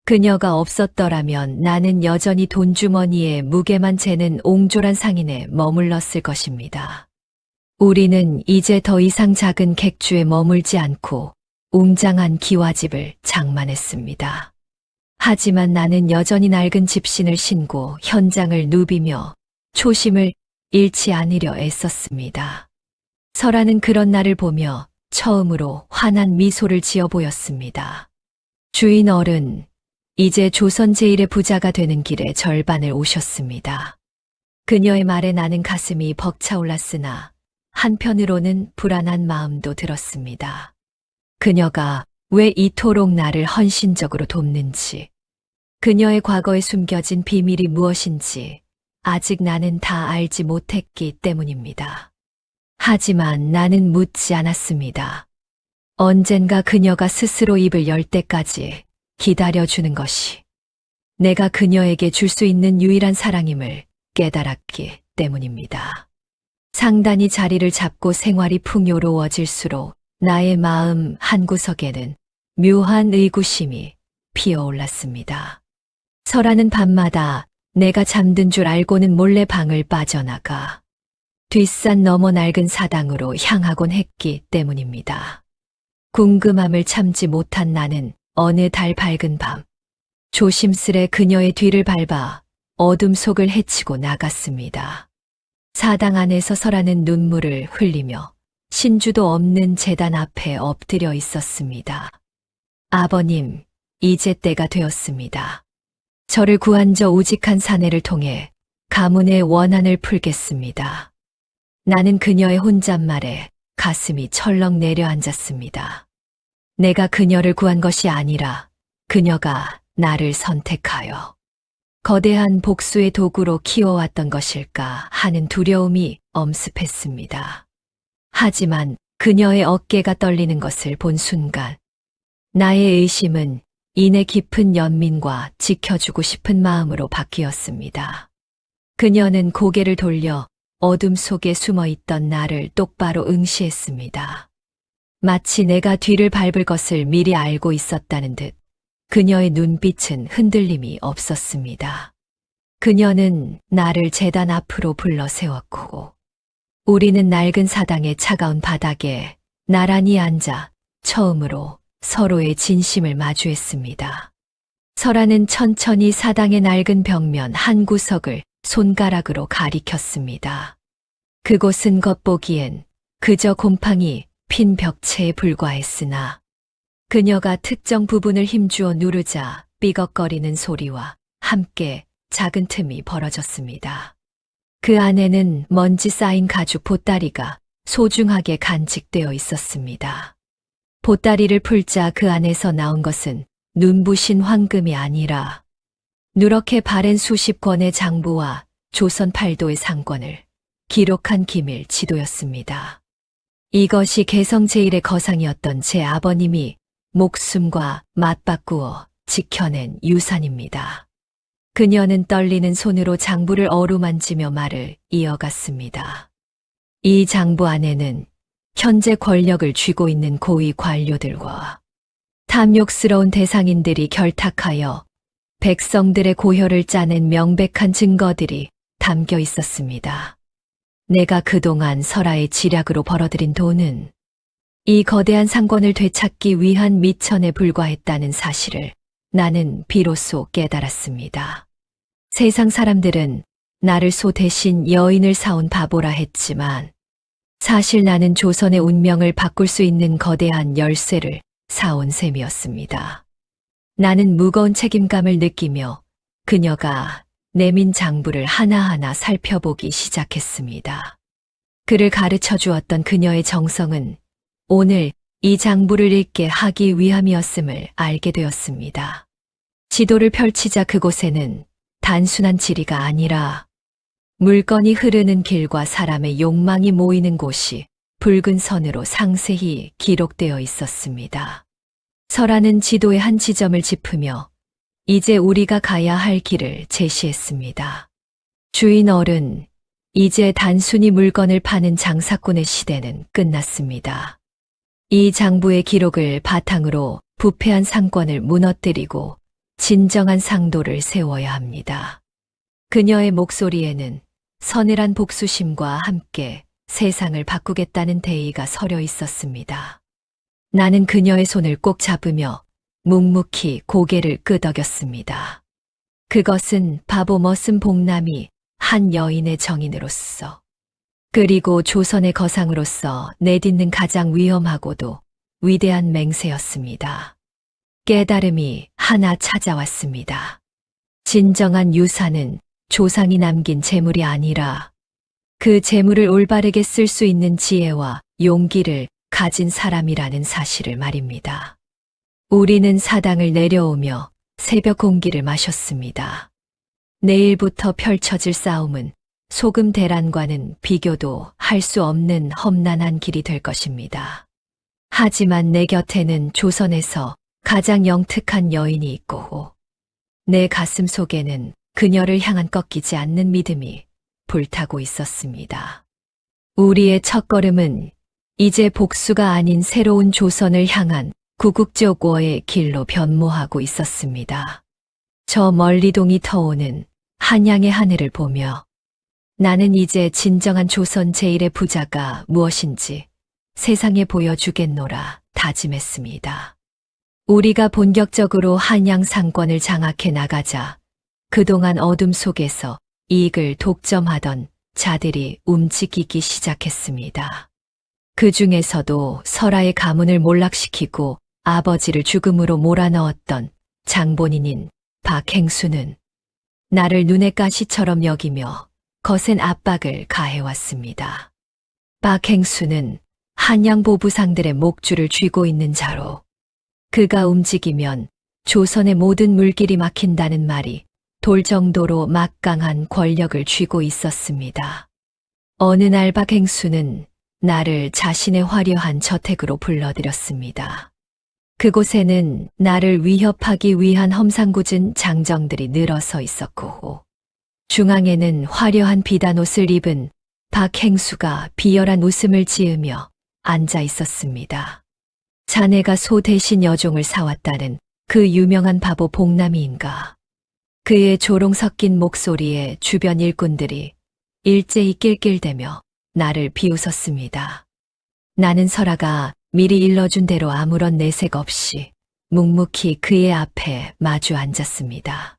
그녀가 없었더라면 나는 여전히 돈주머니에 무게만 재는 옹졸한 상인에 머물렀을 것입니다. 우리는 이제 더 이상 작은 객주에 머물지 않고 웅장한 기와집을 장만했습니다. 하지만 나는 여전히 낡은 집신을 신고 현장을 누비며 초심을 잃지 않으려 애썼습니다. 설아는 그런 나를 보며 처음으로 환한 미소를 지어 보였습니다. 주인 어른, 이제 조선 제1의 부자가 되는 길에 절반을 오셨습니다. 그녀의 말에 나는 가슴이 벅차올랐으나 한편으로는 불안한 마음도 들었습니다. 그녀가 왜 이토록 나를 헌신적으로 돕는지, 그녀의 과거에 숨겨진 비밀이 무엇인지 아직 나는 다 알지 못했기 때문입니다. 하지만 나는 묻지 않았습니다. 언젠가 그녀가 스스로 입을 열 때까지 기다려주는 것이 내가 그녀에게 줄 수 있는 유일한 사랑임을 깨달았기 때문입니다. 상단이 자리를 잡고 생활이 풍요로워질수록 나의 마음 한구석에는 묘한 의구심이 피어올랐습니다. 설아는 밤마다 내가 잠든 줄 알고는 몰래 방을 빠져나가 뒷산 너머 낡은 사당으로 향하곤 했기 때문입니다. 궁금함을 참지 못한 나는 어느 달 밝은 밤 조심스레 그녀의 뒤를 밟아 어둠 속을 헤치고 나갔습니다. 사당 안에서 설아는 눈물을 흘리며 신주도 없는 제단 앞에 엎드려 있었습니다. 아버님, 이제 때가 되었습니다. 저를 구한 저 우직한 사내를 통해 가문의 원한을 풀겠습니다. 나는 그녀의 혼잣말에 가슴이 철렁 내려앉았습니다. 내가 그녀를 구한 것이 아니라 그녀가 나를 선택하여 거대한 복수의 도구로 키워왔던 것일까 하는 두려움이 엄습했습니다. 하지만 그녀의 어깨가 떨리는 것을 본 순간 나의 의심은 이내 깊은 연민과 지켜주고 싶은 마음으로 바뀌었습니다. 그녀는 고개를 돌려 어둠 속에 숨어 있던 나를 똑바로 응시했습니다. 마치 내가 뒤를 밟을 것을 미리 알고 있었다는 듯 그녀의 눈빛은 흔들림이 없었습니다. 그녀는 나를 제단 앞으로 불러 세웠고 우리는 낡은 사당의 차가운 바닥에 나란히 앉아 처음으로 서로의 진심을 마주했습니다. 설아는 천천히 사당의 낡은 벽면 한 구석을 손가락으로 가리켰습니다. 그곳은 겉보기엔 그저 곰팡이 핀 벽체에 불과했으나 그녀가 특정 부분을 힘주어 누르자 삐걱거리는 소리와 함께 작은 틈이 벌어졌습니다. 그 안에는 먼지 쌓인 가죽 보따리가 소중하게 간직되어 있었습니다. 보따리를 풀자 그 안에서 나온 것은 눈부신 황금이 아니라 누렇게 바랜 수십 권의 장부와 조선 팔도의 상권을 기록한 기밀 지도였습니다. 이것이 개성 제1의 거상이었던 제 아버님이 목숨과 맞바꾸어 지켜낸 유산입니다. 그녀는 떨리는 손으로 장부를 어루만지며 말을 이어갔습니다. 이 장부 안에는 현재 권력을 쥐고 있는 고위 관료들과 탐욕스러운 대상인들이 결탁하여 백성들의 고혈을 짜낸 명백한 증거들이 담겨 있었습니다. 내가 그동안 설아의 지략으로 벌어들인 돈은 이 거대한 상권을 되찾기 위한 미천에 불과했다는 사실을 나는 비로소 깨달았습니다. 세상 사람들은 나를 소 대신 여인을 사온 바보라 했지만 사실 나는 조선의 운명을 바꿀 수 있는 거대한 열쇠를 사온 셈이었습니다. 나는 무거운 책임감을 느끼며 그녀가 내민 장부를 하나하나 살펴보기 시작했습니다. 그를 가르쳐 주었던 그녀의 정성은 오늘 이 장부를 읽게 하기 위함이었음을 알게 되었습니다. 지도를 펼치자 그곳에는 단순한 지리가 아니라 물건이 흐르는 길과 사람의 욕망이 모이는 곳이 붉은 선으로 상세히 기록되어 있었습니다. 설아는 지도의 한 지점을 짚으며 이제 우리가 가야 할 길을 제시했습니다. 주인 어른, 이제 단순히 물건을 파는 장사꾼의 시대는 끝났습니다. 이 장부의 기록을 바탕으로 부패한 상권을 무너뜨리고 진정한 상도를 세워야 합니다. 그녀의 목소리에는 서늘한 복수심과 함께 세상을 바꾸겠다는 대의가 서려 있었습니다. 나는 그녀의 손을 꼭 잡으며 묵묵히 고개를 끄덕였습니다. 그것은 바보 머슴 복남이 한 여인의 정인으로서 그리고 조선의 거상으로서 내딛는 가장 위험하고도 위대한 맹세였습니다. 깨달음이 하나 찾아왔습니다. 진정한 유산은 조상이 남긴 재물이 아니라 그 재물을 올바르게 쓸 수 있는 지혜와 용기를 가진 사람이라는 사실을 말입니다. 우리는 사당을 내려오며 새벽 공기를 마셨습니다. 내일부터 펼쳐질 싸움은 소금 대란과는 비교도 할 수 없는 험난한 길이 될 것입니다. 하지만 내 곁에는 조선에서 가장 영특한 여인이 있고 내 가슴 속에는 그녀를 향한 꺾이지 않는 믿음이 불타고 있었습니다. 우리의 첫걸음은 이제 복수가 아닌 새로운 조선을 향한 구국조고의 길로 변모하고 있었습니다. 저 멀리 동이 터오는 한양의 하늘을 보며 나는 이제 진정한 조선 제1의 부자가 무엇인지 세상에 보여주겠노라 다짐했습니다. 우리가 본격적으로 한양 상권을 장악해 나가자 그동안 어둠 속에서 이익을 독점하던 자들이 움직이기 시작했습니다. 그 중에서도 설아의 가문을 몰락시키고 아버지를 죽음으로 몰아넣었던 장본인인 박행수는 나를 눈의 가시처럼 여기며 거센 압박을 가해왔습니다. 박행수는 한양 보부상들의 목줄을 쥐고 있는 자로 그가 움직이면 조선의 모든 물길이 막힌다는 말이 돌 정도로 막강한 권력을 쥐고 있었습니다. 어느 날 박행수는 나를 자신의 화려한 저택으로 불러들였습니다. 그곳에는 나를 위협하기 위한 험상궂은 장정들이 늘어서 있었고, 중앙에는 화려한 비단 옷을 입은 박행수가 비열한 웃음을 지으며 앉아 있었습니다. 자네가 소 대신 여종을 사왔다는 그 유명한 바보 복남이인가? 그의 조롱 섞인 목소리에 주변 일꾼들이 일제히 낄낄대며 나를 비웃었습니다. 나는 설아가 미리 일러준 대로 아무런 내색 없이 묵묵히 그의 앞에 마주 앉았습니다.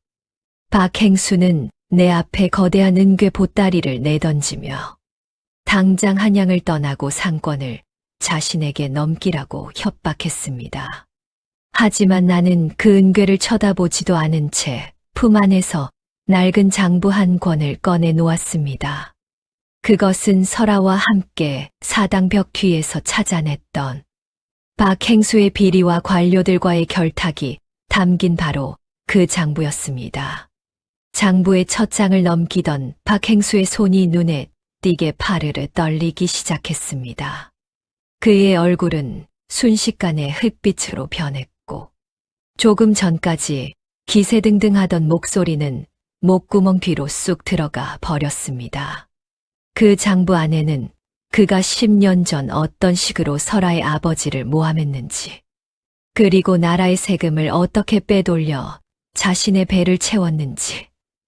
박행수는 내 앞에 거대한 은괴 보따리를 내던지며 당장 한양을 떠나고 상권을 자신에게 넘기라고 협박했습니다. 하지만 나는 그 은괴를 쳐다보지도 않은 채 품 안에서 낡은 장부 한 권을 꺼내 놓았습니다. 그것은 설아와 함께 사당 벽 뒤에서 찾아냈던 박행수의 비리와 관료들과의 결탁이 담긴 바로 그 장부였습니다. 장부의 첫 장을 넘기던 박행수의 손이 눈에 띄게 파르르 떨리기 시작했습니다. 그의 얼굴은 순식간에 흑빛으로 변했고, 조금 전까지 기세등등하던 목소리는 목구멍 뒤로 쑥 들어가 버렸습니다. 그 장부 안에는 그가 10년 전 어떤 식으로 설아의 아버지를 모함했는지, 그리고 나라의 세금을 어떻게 빼돌려 자신의 배를 채웠는지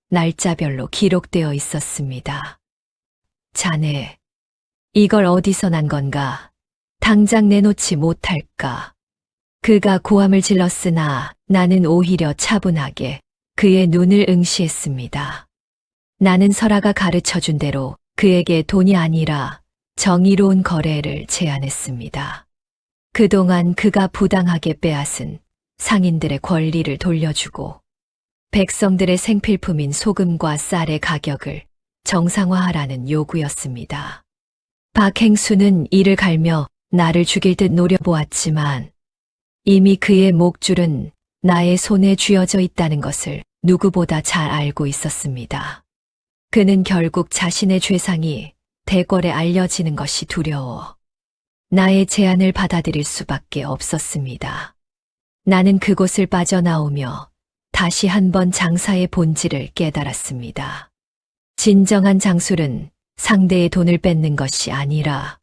날짜별로 기록되어 있었습니다. 자네, 이걸 어디서 난 건가? 당장 내놓지 못할까? 그가 고함을 질렀으나 나는 오히려 차분하게 그의 눈을 응시했습니다. 나는 설아가 가르쳐준 대로 그에게 돈이 아니라 정의로운 거래를 제안했습니다. 그동안 그가 부당하게 빼앗은 상인들의 권리를 돌려주고 백성들의 생필품인 소금과 쌀의 가격을 정상화하라는 요구였습니다. 박행수는 이를 갈며 나를 죽일 듯 노려보았지만 이미 그의 목줄은 나의 손에 쥐어져 있다는 것을 누구보다 잘 알고 있었습니다. 그는 결국 자신의 죄상이 대궐에 알려지는 것이 두려워 나의 제안을 받아들일 수밖에 없었습니다. 나는 그곳을 빠져나오며 다시 한번 장사의 본질을 깨달았습니다. 진정한 장술은 상대의 돈을 뺏는 것이 아니라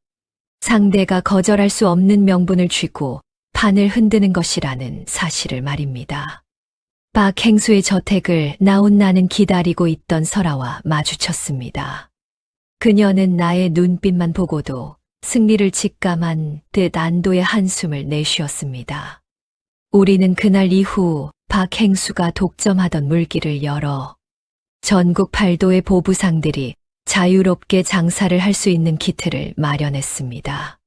상대가 거절할 수 없는 명분을 쥐고 판을 흔드는 것이라는 사실을 말입니다. 박행수의 저택을 나온 나는 기다리고 있던 설아와 마주쳤습니다. 그녀는 나의 눈빛만 보고도 승리를 직감한 듯 안도의 한숨을 내쉬었습니다. 우리는 그날 이후 박행수가 독점하던 물길을 열어 전국 8도의 보부상들이 자유롭게 장사를 할 수 있는 기틀을 마련했습니다.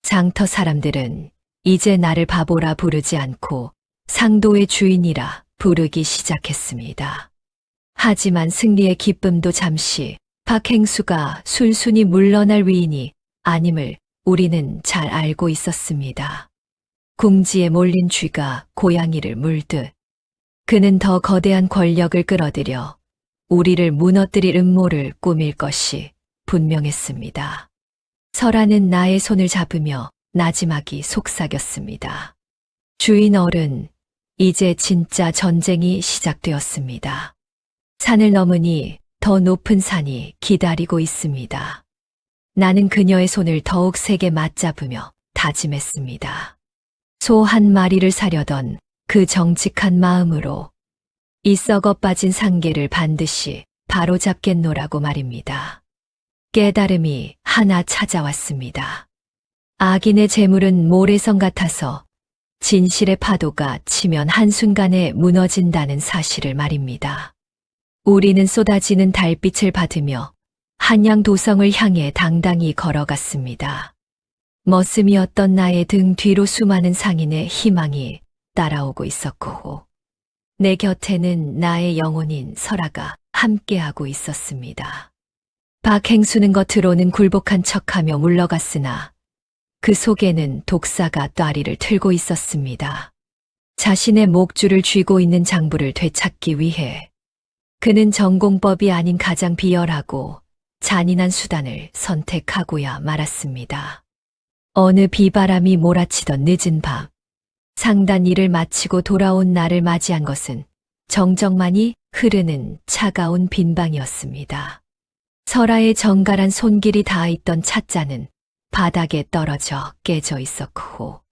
장터 사람들은 이제 나를 바보라 부르지 않고 상도의 주인이라 부르기 시작했습니다. 하지만 승리의 기쁨도 잠시 박행수가 순순히 물러날 위인이 아님을 우리는 잘 알고 있었습니다. 궁지에 몰린 쥐가 고양이를 물듯 그는 더 거대한 권력을 끌어들여 우리를 무너뜨릴 음모를 꾸밀 것이 분명했습니다. 설아는 나의 손을 잡으며 나지막이 속삭였습니다. 주인 어른, 이제 진짜 전쟁이 시작되었습니다. 산을 넘으니 더 높은 산이 기다리고 있습니다. 나는 그녀의 손을 더욱 세게 맞잡으며 다짐했습니다. 소 한 마리를 사려던 그 정직한 마음으로 이 썩어 빠진 상계를 반드시 바로잡겠노라고 말입니다. 깨달음이 하나 찾아왔습니다. 악인의 재물은 모래성 같아서 진실의 파도가 치면 한순간에 무너진다는 사실을 말입니다. 우리는 쏟아지는 달빛을 받으며 한양 도성을 향해 당당히 걸어갔습니다. 머슴이었던 나의 등 뒤로 수많은 상인의 희망이 따라오고 있었고 내 곁에는 나의 영혼인 설아가 함께하고 있었습니다. 박행수는 겉으로는 굴복한 척하며 물러갔으나 그 속에는 독사가 뙬리를 틀고 있었습니다. 자신의 목줄을 쥐고 있는 장부를 되찾기 위해 그는 전공법이 아닌 가장 비열하고 잔인한 수단을 선택하고야 말았습니다. 어느 비바람이 몰아치던 늦은 밤, 상단 일을 마치고 돌아온 나를 맞이한 것은 정적만이 흐르는 차가운 빈방이었습니다. 설아의 정갈한 손길이 닿아있던 찻잔은 바닥에 떨어져 깨져 있었고,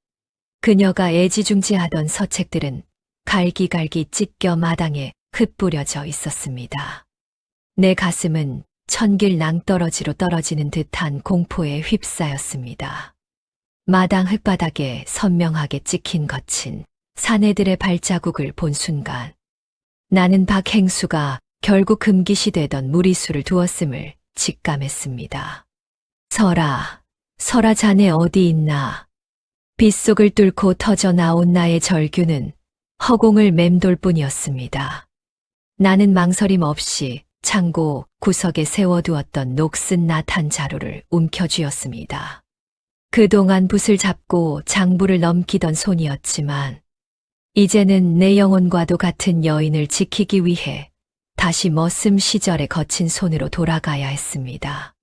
그녀가 애지중지하던 서책들은 갈기갈기 찢겨 마당에 흩뿌려져 있었습니다. 내 가슴은 천길 낭떠러지로 떨어지는 듯한 공포에 휩싸였습니다. 마당 흙바닥에 선명하게 찍힌 거친 사내들의 발자국을 본 순간, 나는 박행수가 결국 금기시되던 무리수를 두었음을 직감했습니다. 설아 자네 어디 있나? 빗속을 뚫고 터져 나온 나의 절규는 허공을 맴돌 뿐이었습니다. 나는 망설임 없이 창고 구석에 세워두었던 녹슨 나탄 자루를 움켜쥐었습니다. 그동안 붓을 잡고 장부를 넘기던 손이었지만, 이제는 내 영혼과도 같은 여인을 지키기 위해 다시 머슴 시절의 거친 손으로 돌아가야 했습니다.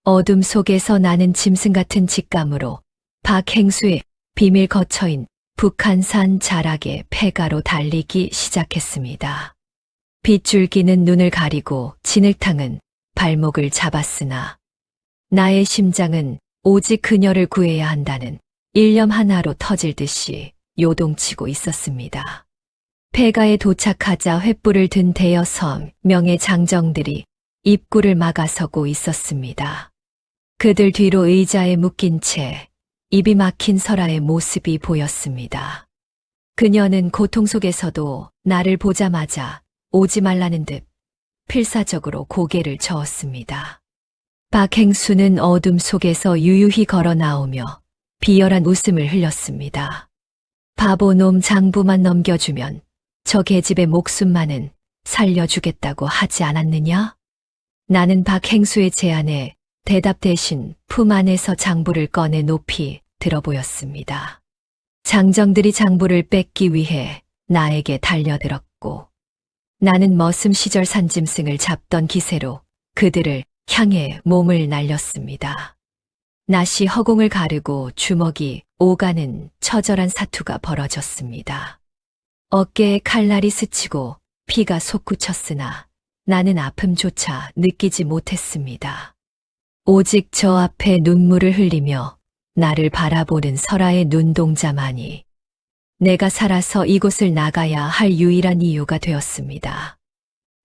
어둠 속에서 나는 짐승 같은 직감으로 박행수의 비밀 거처인 북한산 자락의 폐가로 달리기 시작했습니다. 빗줄기는 눈을 가리고 진흙탕은 발목을 잡았으나 나의 심장은 오직 그녀를 구해야 한다는 일념 하나로 터질 듯이 요동치고 있었습니다. 폐가에 도착하자 횃불을 든 대여섯 명의 장정들이 입구를 막아서고 있었습니다. 그들 뒤로 의자에 묶인 채 입이 막힌 설아의 모습이 보였습니다. 그녀는 고통 속에서도 나를 보자마자 오지 말라는 듯 필사적으로 고개를 저었습니다. 박행수는 어둠 속에서 유유히 걸어 나오며 비열한 웃음을 흘렸습니다. 바보놈 장부만 넘겨주면 저 계집의 목숨만은 살려주겠다고 하지 않았느냐? 나는 박행수의 제안에 대답 대신 품 안에서 장부를 꺼내 높이 들어 보였습니다. 장정들이 장부를 뺏기 위해 나에게 달려들었고, 나는 머슴 시절 산짐승을 잡던 기세로 그들을 향해 몸을 날렸습니다. 낫이 허공을 가르고 주먹이 오가는 처절한 사투가 벌어졌습니다. 어깨에 칼날이 스치고 피가 솟구쳤으나 나는 아픔조차 느끼지 못했습니다. 오직 저 앞에 눈물을 흘리며 나를 바라보는 설아의 눈동자만이 내가 살아서 이곳을 나가야 할 유일한 이유가 되었습니다.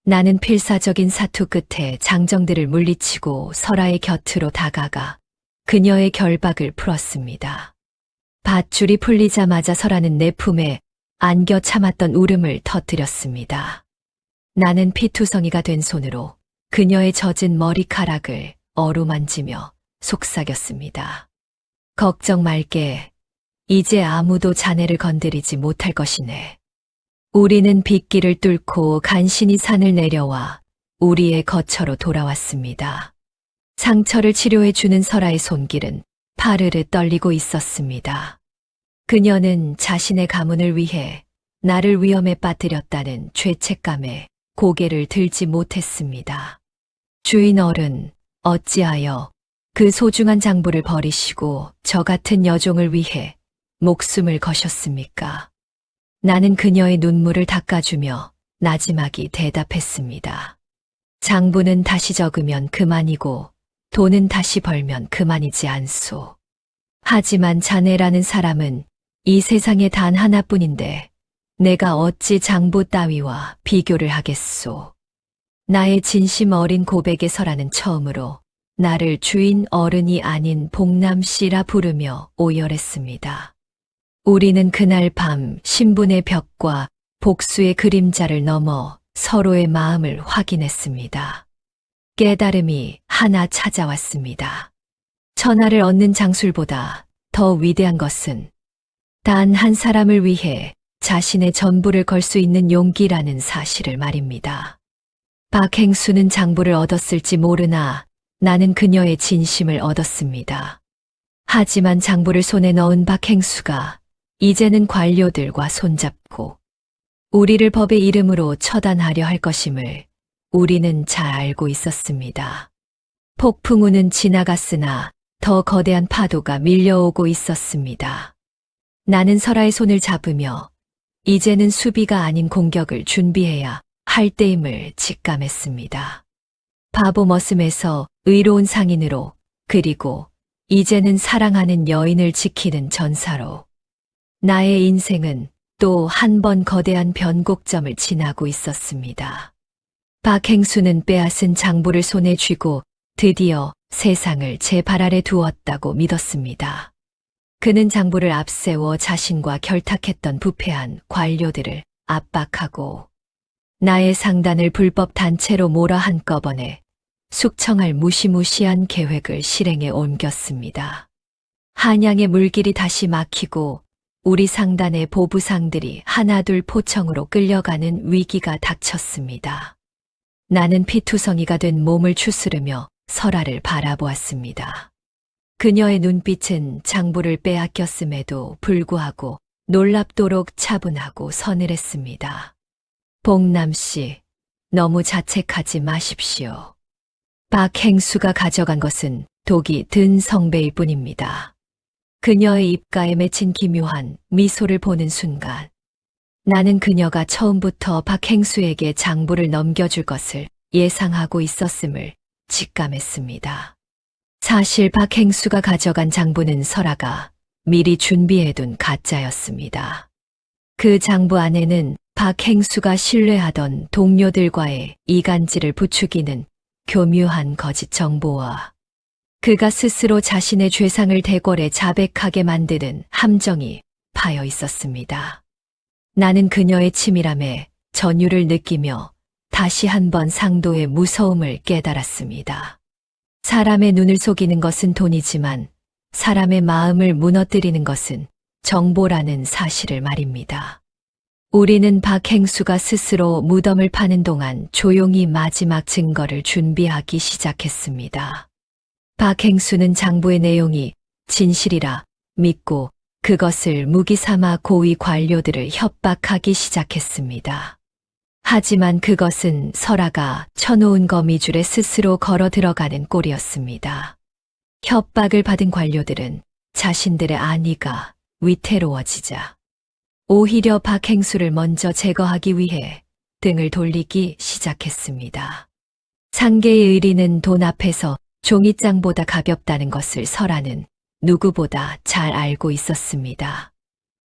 나는 필사적인 사투 끝에 장정들을 물리치고 설아의 곁으로 다가가 그녀의 결박을 풀었습니다. 밧줄이 풀리자마자 설아는 내 품에 안겨 참았던 울음을 터뜨렸습니다. 나는 피투성이가 된 손으로 그녀의 젖은 머리카락을 어루만지며 속삭였습니다. 걱정 말게. 이제 아무도 자네를 건드리지 못할 것이네. 우리는 빗길을 뚫고 간신히 산을 내려와 우리의 거처로 돌아왔습니다. 상처를 치료해 주는 설아의 손길은 파르르 떨리고 있었습니다. 그녀는 자신의 가문을 위해 나를 위험에 빠뜨렸다는 죄책감에 고개를 들지 못했습니다. 주인 어른, 어찌하여 그 소중한 장부를 버리시고 저 같은 여종을 위해 목숨을 거셨습니까? 나는 그녀의 눈물을 닦아주며 나지막이 대답했습니다. 장부는 다시 적으면 그만이고 돈은 다시 벌면 그만이지 않소. 하지만 자네라는 사람은 이 세상에 단 하나뿐인데 내가 어찌 장부 따위와 비교를 하겠소. 나의 진심 어린 고백에 설아는 처음으로 나를 주인 어른이 아닌 복남씨라 부르며 오열했습니다. 우리는 그날 밤 신분의 벽과 복수의 그림자를 넘어 서로의 마음을 확인했습니다. 깨달음이 하나 찾아왔습니다. 천하를 얻는 장술보다 더 위대한 것은 단 한 사람을 위해 자신의 전부를 걸 수 있는 용기라는 사실을 말입니다. 박행수는 장부를 얻었을지 모르나 나는 그녀의 진심을 얻었습니다. 하지만 장부를 손에 넣은 박행수가 이제는 관료들과 손잡고 우리를 법의 이름으로 처단하려 할 것임을 우리는 잘 알고 있었습니다. 폭풍우는 지나갔으나 더 거대한 파도가 밀려오고 있었습니다. 나는 설아의 손을 잡으며 이제는 수비가 아닌 공격을 준비해야 할 때임을 직감했습니다. 바보 머슴에서 의로운 상인으로, 그리고 이제는 사랑하는 여인을 지키는 전사로 나의 인생은 또 한 번 거대한 변곡점을 지나고 있었습니다. 박행수는 빼앗은 장부를 손에 쥐고 드디어 세상을 제 발 아래 두었다고 믿었습니다. 그는 장부를 앞세워 자신과 결탁했던 부패한 관료들을 압박하고 나의 상단을 불법 단체로 몰아 한꺼번에 숙청할 무시무시한 계획을 실행에 옮겼습니다. 한양의 물길이 다시 막히고 우리 상단의 보부상들이 하나둘 포청으로 끌려가는 위기가 닥쳤습니다. 나는 피투성이가 된 몸을 추스르며 설아를 바라보았습니다. 그녀의 눈빛은 장부를 빼앗겼음에도 불구하고 놀랍도록 차분하고 서늘했습니다. 복남 씨, 너무 자책하지 마십시오. 박행수가 가져간 것은 독이 든 성배일 뿐입니다. 그녀의 입가에 맺힌 기묘한 미소를 보는 순간 나는 그녀가 처음부터 박행수에게 장부를 넘겨줄 것을 예상하고 있었음을 직감했습니다. 사실 박행수가 가져간 장부는 설아가 미리 준비해둔 가짜였습니다. 그 장부 안에는 박행수가 신뢰하던 동료들과의 이간질을 부추기는 교묘한 거짓 정보와 그가 스스로 자신의 죄상을 대궐에 자백하게 만드는 함정이 파여 있었습니다. 나는 그녀의 치밀함에 전율을 느끼며 다시 한번 상도의 무서움을 깨달았습니다. 사람의 눈을 속이는 것은 돈이지만 사람의 마음을 무너뜨리는 것은 정보라는 사실을 말입니다. 우리는 박행수가 스스로 무덤을 파는 동안 조용히 마지막 증거를 준비하기 시작했습니다. 박행수는 장부의 내용이 진실이라 믿고 그것을 무기 삼아 고위 관료들을 협박하기 시작했습니다. 하지만 그것은 설아가 쳐놓은 거미줄에 스스로 걸어 들어가는 꼴이었습니다. 협박을 받은 관료들은 자신들의 안위가 위태로워지자 오히려 박행수를 먼저 제거하기 위해 등을 돌리기 시작했습니다. 상계의 의리는 돈 앞에서 종이장보다 가볍다는 것을 설아는 누구보다 잘 알고 있었습니다.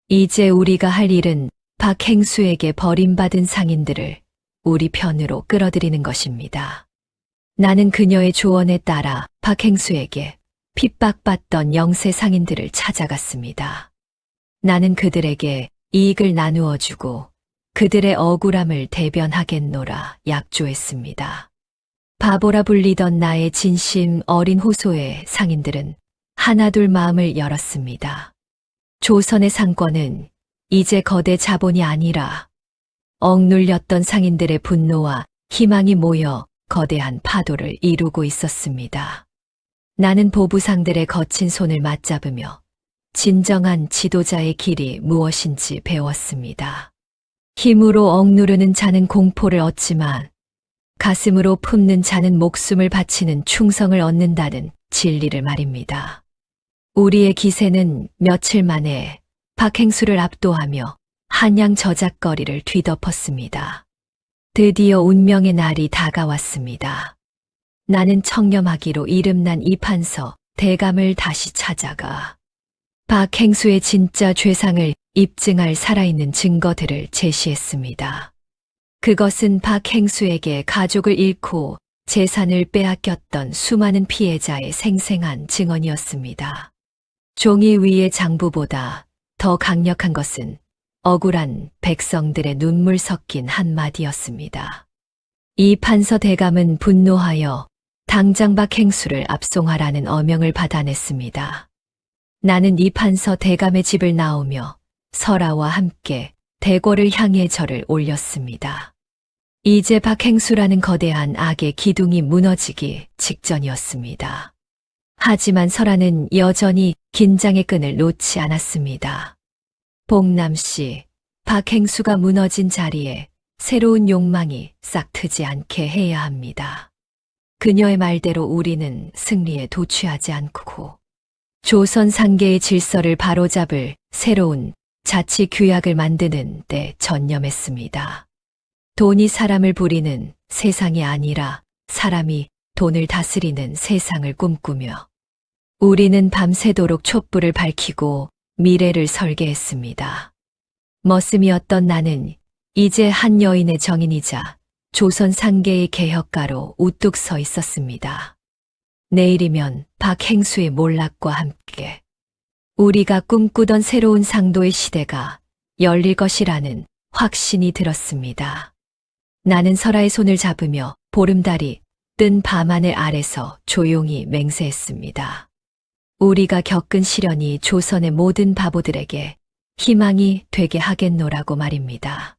이제 우리가 할 일은 박행수에게 버림받은 상인들을 우리 편으로 끌어들이는 것입니다. 나는 그녀의 조언에 따라 박행수에게 핍박받던 영세 상인들을 찾아갔습니다. 나는 그들에게 이익을 나누어 주고 그들의 억울함을 대변하겠노라 약조했습니다. 바보라 불리던 나의 진심 어린 호소에 상인들은 하나둘 마음을 열었습니다. 조선의 상권은 이제 거대 자본이 아니라 억눌렸던 상인들의 분노와 희망이 모여 거대한 파도를 이루고 있었습니다. 나는 보부상들의 거친 손을 맞잡으며 진정한 지도자의 길이 무엇인지 배웠습니다. 힘으로 억누르는 자는 공포를 얻지만 가슴으로 품는 자는 목숨을 바치는 충성을 얻는다는 진리를 말입니다. 우리의 기세는 며칠 만에 박행수를 압도하며 한양 저작거리를 뒤덮었습니다. 드디어 운명의 날이 다가왔습니다. 나는 청렴하기로 이름난 이판서 대감을 다시 찾아가 박행수의 진짜 죄상을 입증할 살아있는 증거들을 제시했습니다. 그것은 박행수에게 가족을 잃고 재산을 빼앗겼던 수많은 피해자의 생생한 증언이었습니다. 종이 위의 장부보다 더 강력한 것은 억울한 백성들의 눈물 섞인 한마디였습니다. 이 판서 대감은 분노하여 당장 박행수를 압송하라는 어명을 받아냈습니다. 나는 이 판서 대감의 집을 나오며 설아와 함께 대궐을 향해 절을 올렸습니다. 이제 박행수라는 거대한 악의 기둥이 무너지기 직전이었습니다. 하지만 설아는 여전히 긴장의 끈을 놓지 않았습니다. 복남 씨, 박행수가 무너진 자리에 새로운 욕망이 싹트지 않게 해야 합니다. 그녀의 말대로 우리는 승리에 도취하지 않고 조선 상계의 질서를 바로잡을 새로운 자치 규약을 만드는 데 전념했습니다. 돈이 사람을 부리는 세상이 아니라 사람이 돈을 다스리는 세상을 꿈꾸며 우리는 밤새도록 촛불을 밝히고 미래를 설계했습니다. 머슴이었던 나는 이제 한 여인의 정인이자 조선 상계의 개혁가로 우뚝 서 있었습니다. 내일이면 박행수의 몰락과 함께 우리가 꿈꾸던 새로운 상도의 시대가 열릴 것이라는 확신이 들었습니다. 나는 설아의 손을 잡으며 보름달이 뜬 밤하늘 아래서 조용히 맹세했습니다. 우리가 겪은 시련이 조선의 모든 바보들에게 희망이 되게 하겠노라고 말입니다.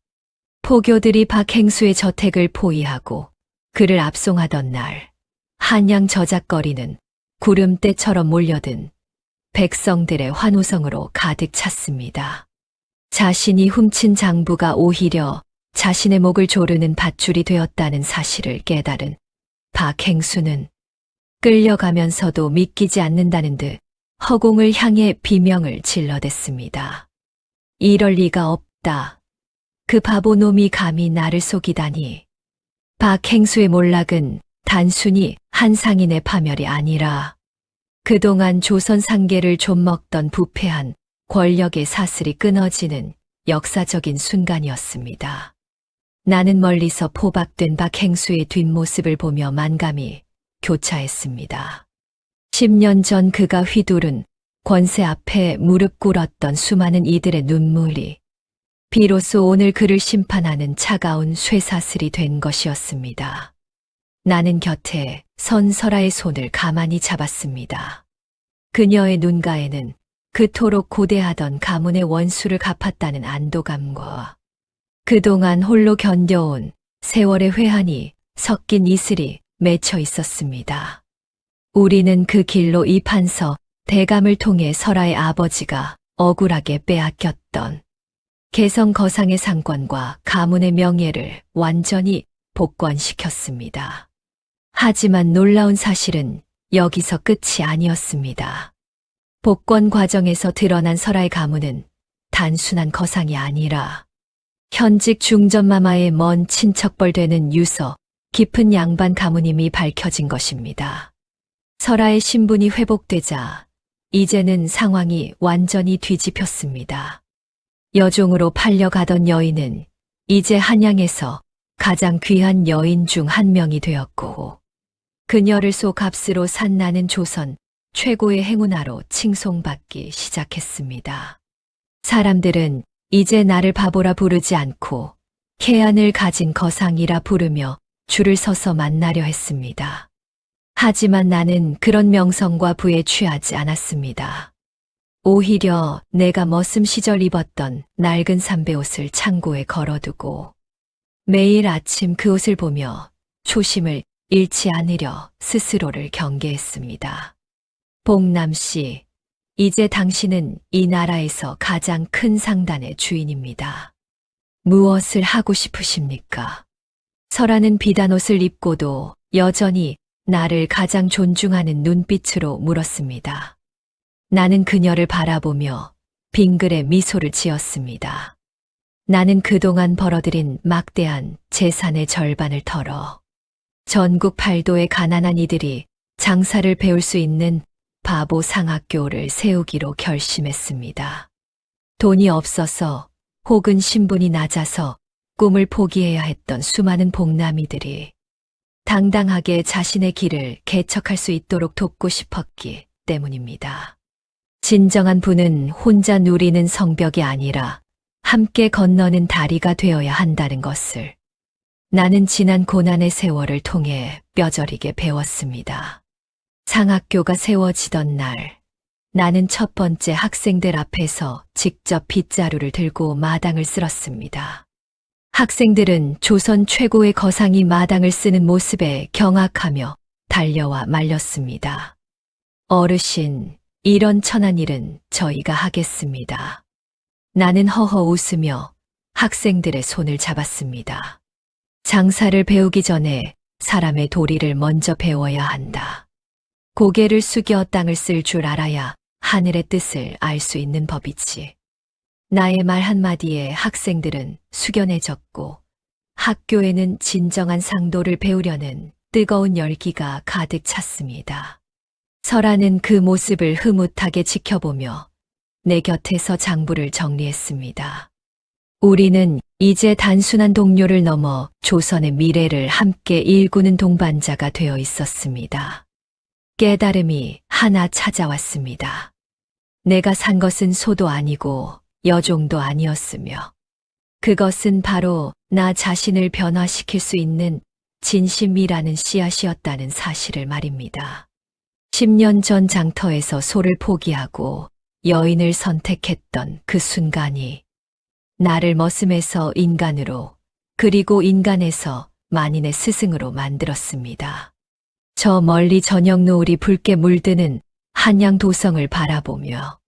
포교들이 박행수의 저택을 포위하고 그를 압송하던 날, 한양 저작거리는 구름대처럼 몰려든 백성들의 환호성으로 가득 찼습니다. 자신이 훔친 장부가 오히려 자신의 목을 조르는 밧줄이 되었다는 사실을 깨달은 박행수는 끌려가면서도 믿기지 않는다는 듯 허공을 향해 비명을 질러댔습니다. 이럴 리가 없다. 그 바보놈이 감히 나를 속이다니. 박행수의 몰락은 단순히 한 상인의 파멸이 아니라 그동안 조선 상계를 좀먹던 부패한 권력의 사슬이 끊어지는 역사적인 순간이었습니다. 나는 멀리서 포박된 박행수의 뒷모습을 보며 만감이 교차했습니다. 10년 전 그가 휘두른 권세 앞에 무릎 꿇었던 수많은 이들의 눈물이 비로소 오늘 그를 심판하는 차가운 쇠사슬이 된 것이었습니다. 나는 곁에 선 설아의 손을 가만히 잡았습니다. 그녀의 눈가에는 그토록 고대하던 가문의 원수를 갚았다는 안도감과 그동안 홀로 견뎌온 세월의 회한이 섞인 이슬이 맺혀 있었습니다. 우리는 그 길로 입한서 대감을 통해 설아의 아버지가 억울하게 빼앗겼던 개성 거상의 상권과 가문의 명예를 완전히 복권시켰습니다. 하지만 놀라운 사실은 여기서 끝이 아니었습니다. 복권 과정에서 드러난 설아의 가문은 단순한 거상이 아니라 현직 중전마마의 먼 친척벌 되는 유서, 깊은 양반 가문임이 밝혀진 것입니다. 설아의 신분이 회복되자 이제는 상황이 완전히 뒤집혔습니다. 여종으로 팔려가던 여인은 이제 한양에서 가장 귀한 여인 중 한 명이 되었고 그녀를 소값으로 산 나는 조선 최고의 행운아로 칭송받기 시작했습니다. 사람들은 이제 나를 바보라 부르지 않고 해안을 가진 거상이라 부르며 줄을 서서 만나려 했습니다. 하지만 나는 그런 명성과 부에 취하지 않았습니다. 오히려 내가 머슴 시절 입었던 낡은 삼배옷을 창고에 걸어두고 매일 아침 그 옷을 보며 초심을 잃지 않으려 스스로를 경계했습니다. 복남 씨, 이제 당신은 이 나라에서 가장 큰 상단의 주인입니다. 무엇을 하고 싶으십니까? 설아는 비단옷을 입고도 여전히 나를 가장 존중하는 눈빛으로 물었습니다. 나는 그녀를 바라보며 빙글에 미소를 지었습니다. 나는 그동안 벌어들인 막대한 재산의 절반을 털어 전국 8도의 가난한 이들이 장사를 배울 수 있는 바보 상학교를 세우기로 결심했습니다. 돈이 없어서 혹은 신분이 낮아서 꿈을 포기해야 했던 수많은 복남이들이 당당하게 자신의 길을 개척할 수 있도록 돕고 싶었기 때문입니다. 진정한 부는 혼자 누리는 성벽이 아니라 함께 건너는 다리가 되어야 한다는 것을 나는 지난 고난의 세월을 통해 뼈저리게 배웠습니다. 상학교가 세워지던 날, 나는 첫 번째 학생들 앞에서 직접 빗자루를 들고 마당을 쓸었습니다. 학생들은 조선 최고의 거상이 마당을 쓰는 모습에 경악하며 달려와 말렸습니다. 어르신, 이런 천한 일은 저희가 하겠습니다. 나는 허허 웃으며 학생들의 손을 잡았습니다. 장사를 배우기 전에 사람의 도리를 먼저 배워야 한다. 고개를 숙여 땅을 쓸 줄 알아야 하늘의 뜻을 알 수 있는 법이지. 나의 말 한마디에 학생들은 숙연해졌고 학교에는 진정한 상도를 배우려는 뜨거운 열기가 가득 찼습니다. 설아는 그 모습을 흐뭇하게 지켜보며 내 곁에서 장부를 정리했습니다. 우리는 이제 단순한 동료를 넘어 조선의 미래를 함께 일구는 동반자가 되어 있었습니다. 깨달음이 하나 찾아왔습니다. 내가 산 것은 소도 아니고 여종도 아니었으며 그것은 바로 나 자신을 변화시킬 수 있는 진심이라는 씨앗이었다는 사실을 말입니다. 10년 전 장터에서 소를 포기하고 여인을 선택했던 그 순간이 나를 머슴에서 인간으로 그리고 인간에서 만인의 스승으로 만들었습니다. 저 멀리 저녁 노을이 붉게 물드는 한양 도성을 바라보며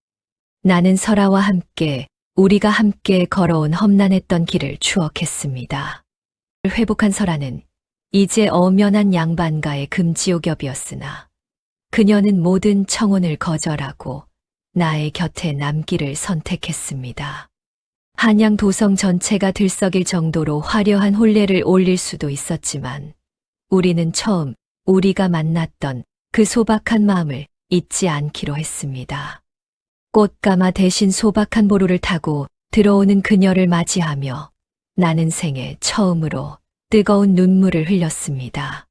나는 설아와 함께 우리가 함께 걸어온 험난했던 길을 추억했습니다. 회복한 설아는 이제 엄연한 양반가의 금지옥엽이었으나 그녀는 모든 청혼을 거절하고 나의 곁에 남기를 선택했습니다. 한양 도성 전체가 들썩일 정도로 화려한 혼례를 올릴 수도 있었지만 우리는 처음 우리가 만났던 그 소박한 마음을 잊지 않기로 했습니다. 꽃가마 대신 소박한 보루를 타고 들어오는 그녀를 맞이하며 나는 생애 처음으로 뜨거운 눈물을 흘렸습니다.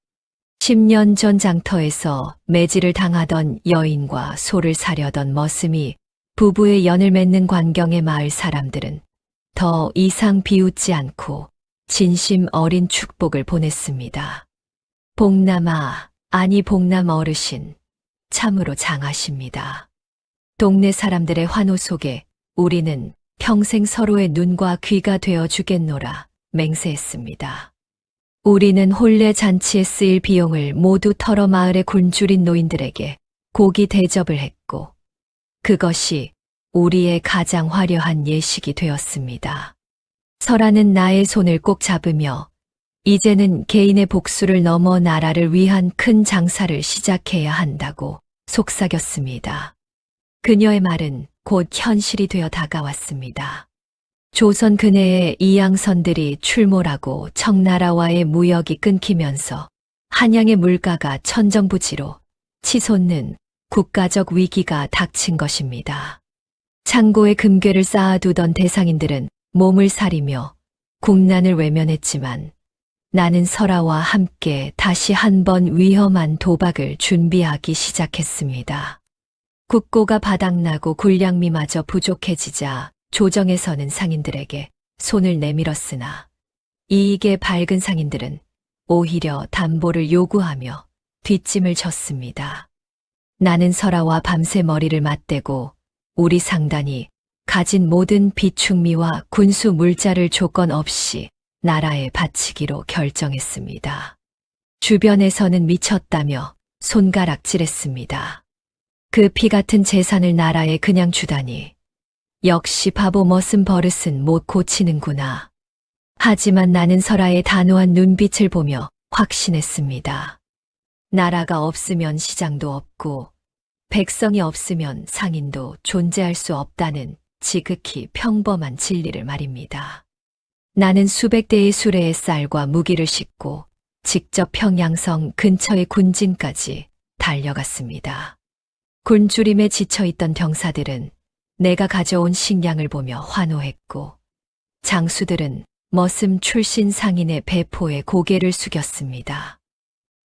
10년 전 장터에서 매질을 당하던 여인과 소를 사려던 머슴이 부부의 연을 맺는 광경의 마을 사람들은 더 이상 비웃지 않고 진심 어린 축복을 보냈습니다. 복남아, 아니 복남 어르신, 참으로 장하십니다. 동네 사람들의 환호 속에 우리는 평생 서로의 눈과 귀가 되어 주겠노라 맹세했습니다. 우리는 혼례 잔치에 쓰일 비용을 모두 털어 마을의 굶주린 노인들에게 고기 대접을 했고 그것이 우리의 가장 화려한 예식이 되었습니다. 설아는 나의 손을 꼭 잡으며 이제는 개인의 복수를 넘어 나라를 위한 큰 장사를 시작해야 한다고 속삭였습니다. 그녀의 말은 곧 현실이 되어 다가왔습니다. 조선 근해의 이양선들이 출몰하고 청나라와의 무역이 끊기면서 한양의 물가가 천정부지로 치솟는 국가적 위기가 닥친 것입니다. 창고에 금괴를 쌓아두던 대상인들은 몸을 사리며 국난을 외면했지만 나는 설아와 함께 다시 한번 위험한 도박을 준비하기 시작했습니다. 국고가 바닥나고 군량미마저 부족해지자 조정에서는 상인들에게 손을 내밀었으나 이익에 밝은 상인들은 오히려 담보를 요구하며 뒷짐을 졌습니다. 나는 설아와 밤새 머리를 맞대고 우리 상단이 가진 모든 비축미와 군수 물자를 조건 없이 나라에 바치기로 결정했습니다. 주변에서는 미쳤다며 손가락질했습니다. 그 피 같은 재산을 나라에 그냥 주다니 역시 바보 머슴 버릇은 못 고치는구나. 하지만 나는 설아의 단호한 눈빛을 보며 확신했습니다. 나라가 없으면 시장도 없고 백성이 없으면 상인도 존재할 수 없다는 지극히 평범한 진리를 말입니다. 나는 수백 대의 수레에 쌀과 무기를 싣고 직접 평양성 근처의 군진까지 달려갔습니다. 굶주림에 지쳐있던 병사들은 내가 가져온 식량을 보며 환호했고 장수들은 머슴 출신 상인의 배포에 고개를 숙였습니다.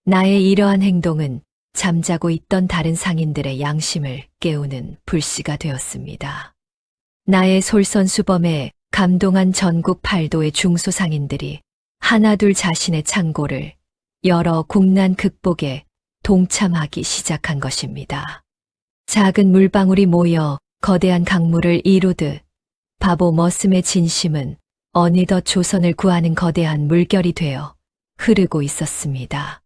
나의 이러한 행동은 잠자고 있던 다른 상인들의 양심을 깨우는 불씨가 되었습니다. 나의 솔선수범에 감동한 전국 8도의 중소상인들이 하나둘 자신의 창고를 열어 국난 극복에 동참하기 시작한 것입니다. 작은 물방울이 모여 거대한 강물을 이루듯 바보 머슴의 진심은 어느덧 조선을 구하는 거대한 물결이 되어 흐르고 있었습니다.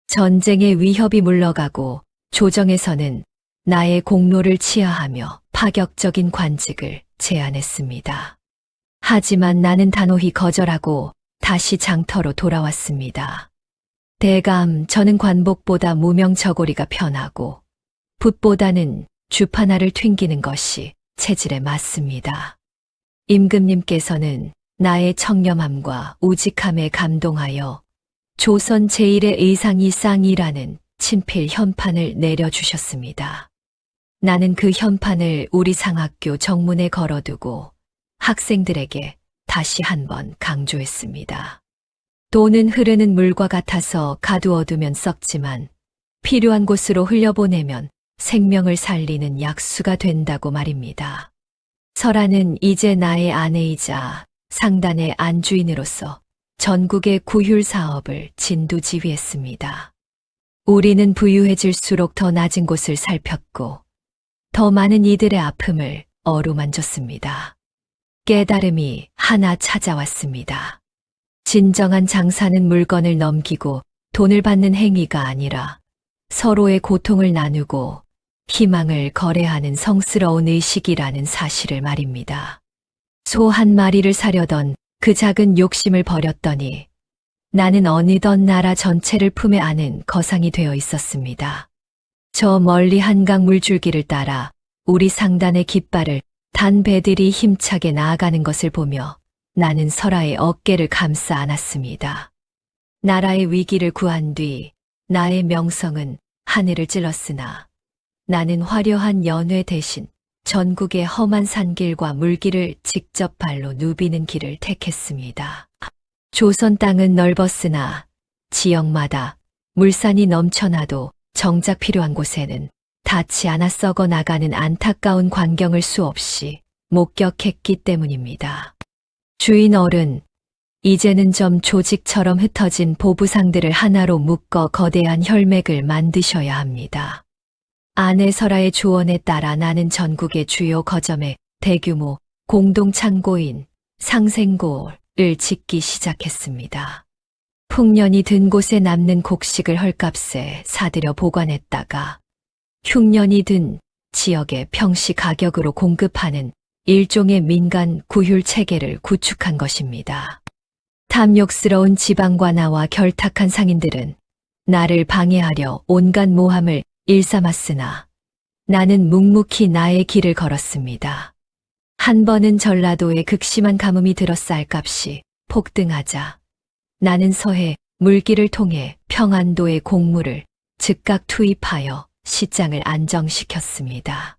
전쟁의 위협이 물러가고 조정에서는 나의 공로를 치하하며 파격적인 관직을 제안했습니다. 하지만 나는 단호히 거절하고 다시 장터로 돌아왔습니다. 대감, 저는 관복보다 무명처고리가 편하고 붓보다는 주파나를 튕기는 것이 체질에 맞습니다. 임금님께서는 나의 청렴함과 우직함에 감동하여 조선 제1의 의상이 쌍이라는 친필 현판을 내려주셨습니다. 나는 그 현판을 우리 상학교 정문에 걸어두고 학생들에게 다시 한번 강조했습니다. 돈은 흐르는 물과 같아서 가두어두면 썩지만 필요한 곳으로 흘려보내면 생명을 살리는 약수가 된다고 말입니다. 설아는 이제 나의 아내이자 상단의 안주인으로서 전국의 구휼 사업을 진두지휘했습니다. 우리는 부유해질수록 더 낮은 곳을 살폈고 더 많은 이들의 아픔을 어루만졌습니다. 깨달음이 하나 찾아왔습니다. 진정한 장사는 물건을 넘기고 돈을 받는 행위가 아니라 서로의 고통을 나누고 희망을 거래하는 성스러운 의식이라는 사실을 말입니다. 소 한 마리를 사려던 그 작은 욕심을 버렸더니 나는 어느덧 나라 전체를 품에 안은 거상이 되어 있었습니다. 저 멀리 한강 물줄기를 따라 우리 상단의 깃발을 단 배들이 힘차게 나아가는 것을 보며 나는 설아의 어깨를 감싸 안았습니다. 나라의 위기를 구한 뒤 나의 명성은 하늘을 찔렀으나 나는 화려한 연회 대신 전국의 험한 산길과 물길을 직접 발로 누비는 길을 택했습니다. 조선 땅은 넓었으나 지역마다 물산이 넘쳐나도 정작 필요한 곳에는 닿지 않아 썩어 나가는 안타까운 광경을 수없이 목격했기 때문입니다. 주인 어른, 이제는 좀 조직처럼 흩어진 보부상들을 하나로 묶어 거대한 혈맥을 만드셔야 합니다. 아내 설아의 조언에 따라 나는 전국의 주요 거점에 대규모 공동창고인 상생고를 짓기 시작했습니다. 풍년이 든 곳에 남는 곡식을 헐값에 사들여 보관했다가 흉년이 든 지역에 평시 가격으로 공급하는 일종의 민간 구휼 체계를 구축한 것입니다. 탐욕스러운 지방관아와 결탁한 상인들은 나를 방해하려 온갖 모함을 일삼았으나 나는 묵묵히 나의 길을 걸었습니다. 한 번은 전라도에 극심한 가뭄이 들어 쌀값이 폭등하자 나는 서해 물길을 통해 평안도의 곡물을 즉각 투입하여 시장을 안정시켰습니다.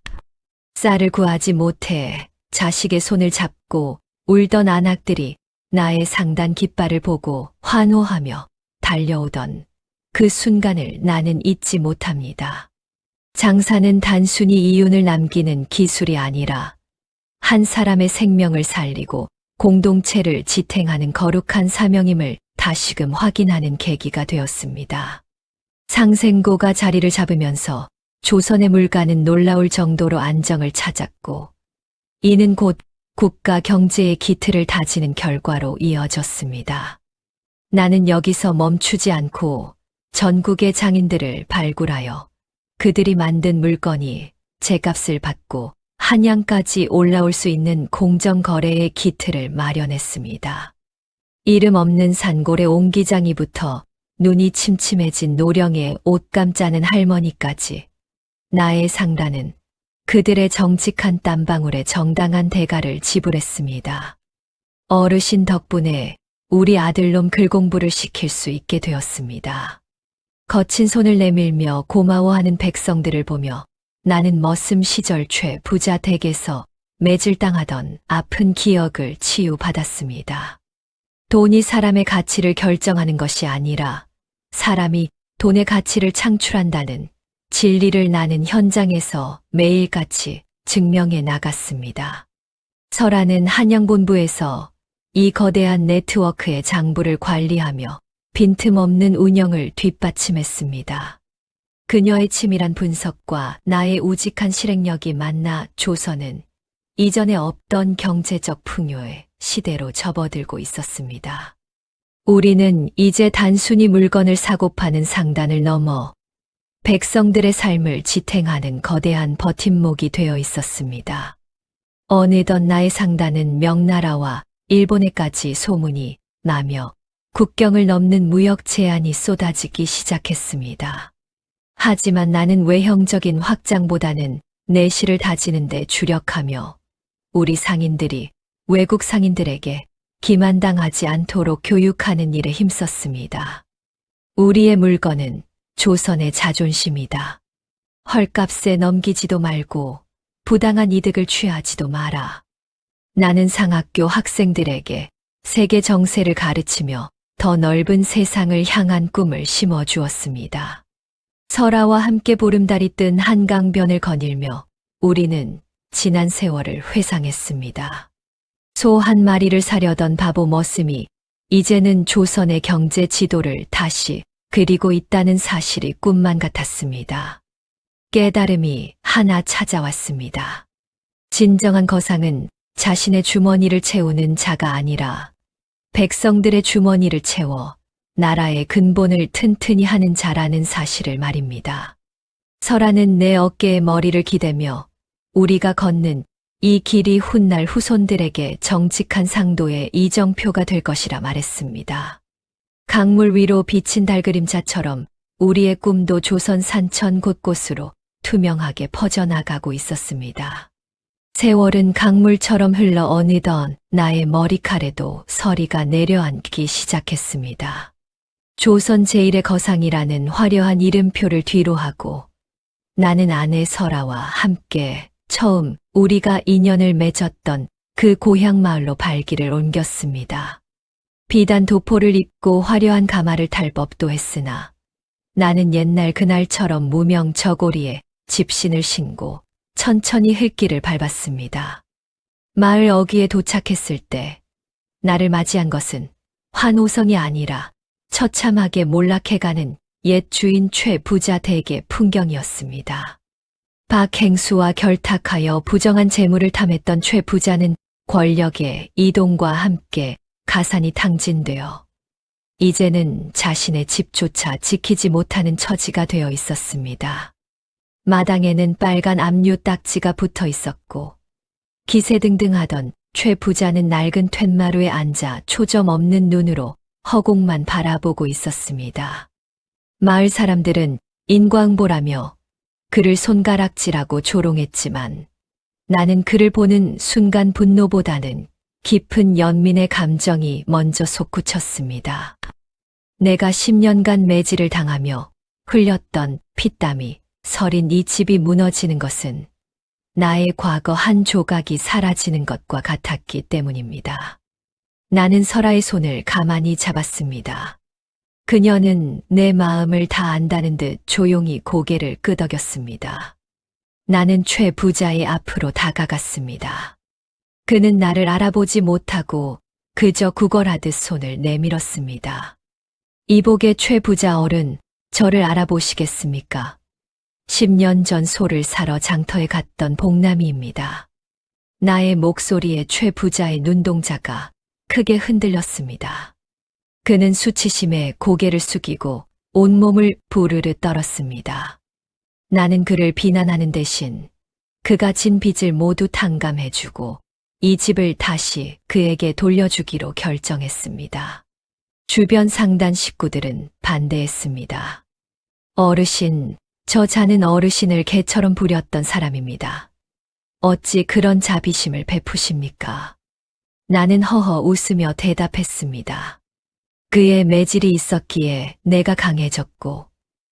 쌀을 구하지 못해 자식의 손을 잡고 울던 안악들이 나의 상단 깃발을 보고 환호하며 달려오던 그 순간을 나는 잊지 못합니다. 장사는 단순히 이윤을 남기는 기술이 아니라 한 사람의 생명을 살리고 공동체를 지탱하는 거룩한 사명임을 다시금 확인하는 계기가 되었습니다. 상생고가 자리를 잡으면서 조선의 물가는 놀라울 정도로 안정을 찾았고 이는 곧 국가 경제의 기틀을 다지는 결과로 이어졌습니다. 나는 여기서 멈추지 않고 전국의 장인들을 발굴하여 그들이 만든 물건이 제값을 받고 한양까지 올라올 수 있는 공정거래의 기틀을 마련했습니다. 이름 없는 산골의 옹기장이부터 눈이 침침해진 노령의 옷감 짜는 할머니까지 나의 상단은 그들의 정직한 땀방울에 정당한 대가를 지불했습니다. 어르신 덕분에 우리 아들놈 글공부를 시킬 수 있게 되었습니다. 거친 손을 내밀며 고마워하는 백성들을 보며 나는 머슴 시절 최부자 댁에서 매질당하던 아픈 기억을 치유받았습니다. 돈이 사람의 가치를 결정하는 것이 아니라 사람이 돈의 가치를 창출한다는 진리를 나는 현장에서 매일같이 증명해 나갔습니다. 설아는 한양본부에서 이 거대한 네트워크의 장부를 관리하며 빈틈없는 운영을 뒷받침했습니다. 그녀의 치밀한 분석과 나의 우직한 실행력이 만나 조선은 이전에 없던 경제적 풍요의 시대로 접어들고 있었습니다. 우리는 이제 단순히 물건을 사고 파는 상단을 넘어 백성들의 삶을 지탱하는 거대한 버팀목이 되어 있었습니다. 어느덧 나의 상단은 명나라와 일본에까지 소문이 나며 국경을 넘는 무역 제한이 쏟아지기 시작했습니다. 하지만 나는 외형적인 확장보다는 내실을 다지는 데 주력하며 우리 상인들이 외국 상인들에게 기만당하지 않도록 교육하는 일에 힘썼습니다. 우리의 물건은 조선의 자존심이다. 헐값에 넘기지도 말고 부당한 이득을 취하지도 마라. 나는 상학교 학생들에게 세계 정세를 가르치며 더 넓은 세상을 향한 꿈을 심어주었습니다. 설아와 함께 보름달이 뜬 한강변을 거닐며 우리는 지난 세월을 회상했습니다. 소 한 마리를 사려던 바보 머슴이 이제는 조선의 경제 지도를 다시 그리고 있다는 사실이 꿈만 같았습니다. 깨달음이 하나 찾아왔습니다. 진정한 거상은 자신의 주머니를 채우는 자가 아니라 백성들의 주머니를 채워 나라의 근본을 튼튼히 하는 자라는 사실을 말입니다. 설아는 내 어깨에 머리를 기대며 우리가 걷는 이 길이 훗날 후손들에게 정직한 상도의 이정표가 될 것이라 말했습니다. 강물 위로 비친 달그림자처럼 우리의 꿈도 조선 산천 곳곳으로 투명하게 퍼져나가고 있었습니다. 세월은 강물처럼 흘러 어느덧 나의 머리칼에도 서리가 내려앉기 시작했습니다. 조선 제1의 거상이라는 화려한 이름표를 뒤로하고 나는 아내 설아와 함께 처음 우리가 인연을 맺었던 그 고향 마을로 발길을 옮겼습니다. 비단 도포를 입고 화려한 가마를 탈 법도 했으나 나는 옛날 그날처럼 무명 저고리에 집신을 신고 천천히 흙길을 밟았습니다. 마을 어귀에 도착했을 때 나를 맞이한 것은 환호성이 아니라 처참하게 몰락해가는 옛 주인 최 부자 댁의 풍경이었습니다. 박행수와 결탁하여 부정한 재물을 탐했던 최 부자는 권력의 이동과 함께 가산이 탕진되어 이제는 자신의 집조차 지키지 못하는 처지가 되어 있었습니다. 마당에는 빨간 압류 딱지가 붙어 있었고 기세등등하던 최 부자는 낡은 툇마루에 앉아 초점 없는 눈으로 허공만 바라보고 있었습니다. 마을 사람들은 인광보라며 그를 손가락질하고 조롱했지만 나는 그를 보는 순간 분노보다는 깊은 연민의 감정이 먼저 솟구쳤습니다. 내가 10년간 매질을 당하며 흘렸던 피땀이 서린 이 집이 무너지는 것은 나의 과거 한 조각이 사라지는 것과 같았기 때문입니다. 나는 설아의 손을 가만히 잡았습니다. 그녀는 내 마음을 다 안다는 듯 조용히 고개를 끄덕였습니다. 나는 최 부자의 앞으로 다가갔습니다. 그는 나를 알아보지 못하고 그저 구걸하듯 손을 내밀었습니다. 이복의 최 부자 어른, 저를 알아보시겠습니까? 10년 전 소를 사러 장터에 갔던 복남이입니다. 나의 목소리에 최 부자의 눈동자가 크게 흔들렸습니다. 그는 수치심에 고개를 숙이고 온몸을 부르르 떨었습니다. 나는 그를 비난하는 대신 그가 진 빚을 모두 탕감해주고 이 집을 다시 그에게 돌려주기로 결정했습니다. 주변 상단 식구들은 반대했습니다. 어르신, 저 자는 어르신을 개처럼 부렸던 사람입니다. 어찌 그런 자비심을 베푸십니까? 나는 허허 웃으며 대답했습니다. 그의 매질이 있었기에 내가 강해졌고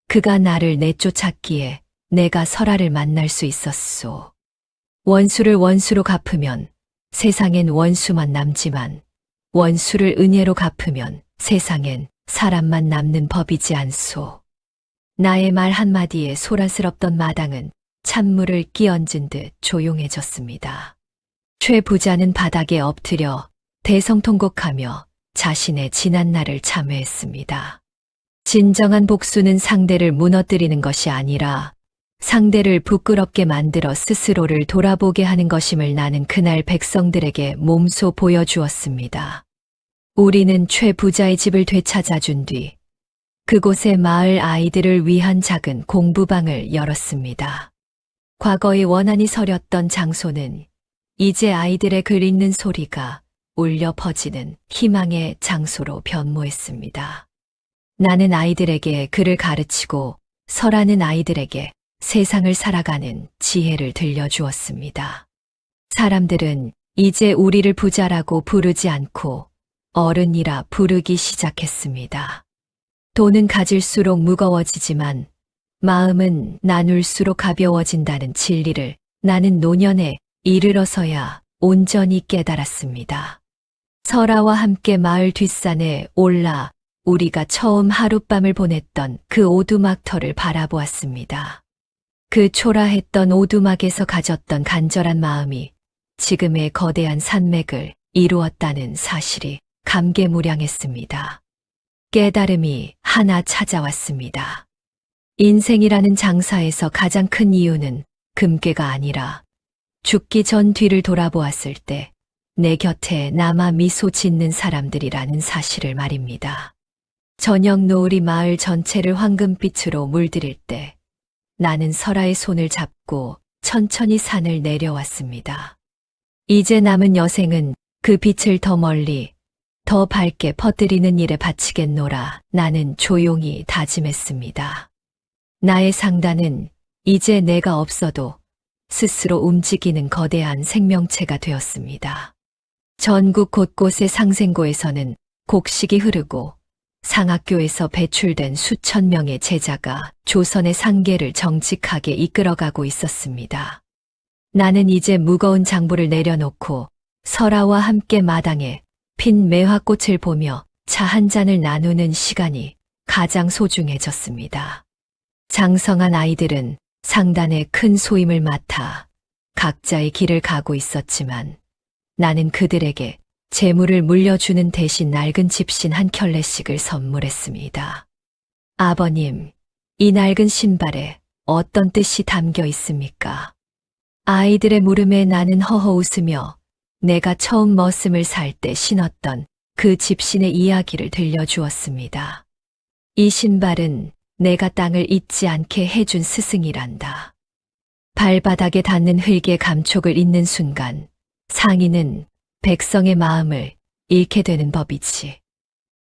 그가 나를 내쫓았기에 내가 설아를 만날 수 있었소. 원수를 원수로 갚으면 세상엔 원수만 남지만 원수를 은혜로 갚으면 세상엔 사람만 남는 법이지 않소. 나의 말 한마디에 소란스럽던 마당은 찬물을 끼얹은 듯 조용해졌습니다. 최 부자는 바닥에 엎드려 대성통곡하며 자신의 지난 날을 참회했습니다. 진정한 복수는 상대를 무너뜨리는 것이 아니라 상대를 부끄럽게 만들어 스스로를 돌아보게 하는 것임을 나는 그날 백성들에게 몸소 보여주었습니다. 우리는 최 부자의 집을 되찾아준 뒤 그곳에 마을 아이들을 위한 작은 공부방을 열었습니다. 과거의 원한이 서렸던 장소는 이제 아이들의 글 읽는 소리가 울려 퍼지는 희망의 장소로 변모했습니다. 나는 아이들에게 글을 가르치고 설하는 아이들에게 세상을 살아가는 지혜를 들려주었습니다. 사람들은 이제 우리를 부자라고 부르지 않고 어른이라 부르기 시작했습니다. 돈은 가질수록 무거워지지만 마음은 나눌수록 가벼워진다는 진리를 나는 노년에 이르러서야 온전히 깨달았습니다. 설아와 함께 마을 뒷산에 올라 우리가 처음 하룻밤을 보냈던 그 오두막터를 바라보았습니다. 그 초라했던 오두막에서 가졌던 간절한 마음이 지금의 거대한 산맥을 이루었다는 사실이 감개무량했습니다. 깨달음이 하나 찾아왔습니다. 인생이라는 장사에서 가장 큰 이유는 금괴가 아니라 죽기 전 뒤를 돌아보았을 때 내 곁에 남아 미소 짓는 사람들이라는 사실을 말입니다. 저녁 노을이 마을 전체를 황금빛으로 물들일 때 나는 설아의 손을 잡고 천천히 산을 내려왔습니다. 이제 남은 여생은 그 빛을 더 멀리, 더 밝게 퍼뜨리는 일에 바치겠노라 나는 조용히 다짐했습니다. 나의 상단은 이제 내가 없어도 스스로 움직이는 거대한 생명체가 되었습니다. 전국 곳곳의 상생고에서는 곡식이 흐르고 상학교에서 배출된 수천 명의 제자가 조선의 상계를 정직하게 이끌어가고 있었습니다. 나는 이제 무거운 장부를 내려놓고 설아와 함께 마당에 핀 매화꽃을 보며 차 한 잔을 나누는 시간이 가장 소중해졌습니다. 장성한 아이들은 상단의 큰 소임을 맡아 각자의 길을 가고 있었지만 나는 그들에게 재물을 물려주는 대신 낡은 집신 한 켤레씩을 선물했습니다. 아버님, 이 낡은 신발에 어떤 뜻이 담겨 있습니까? 아이들의 물음에 나는 허허 웃으며 내가 처음 머슴을 살 때 신었던 그 집신의 이야기를 들려주었습니다. 이 신발은 내가 땅을 잊지 않게 해준 스승이란다. 발바닥에 닿는 흙의 감촉을 잊는 순간 상인은 백성의 마음을 잃게 되는 법이지.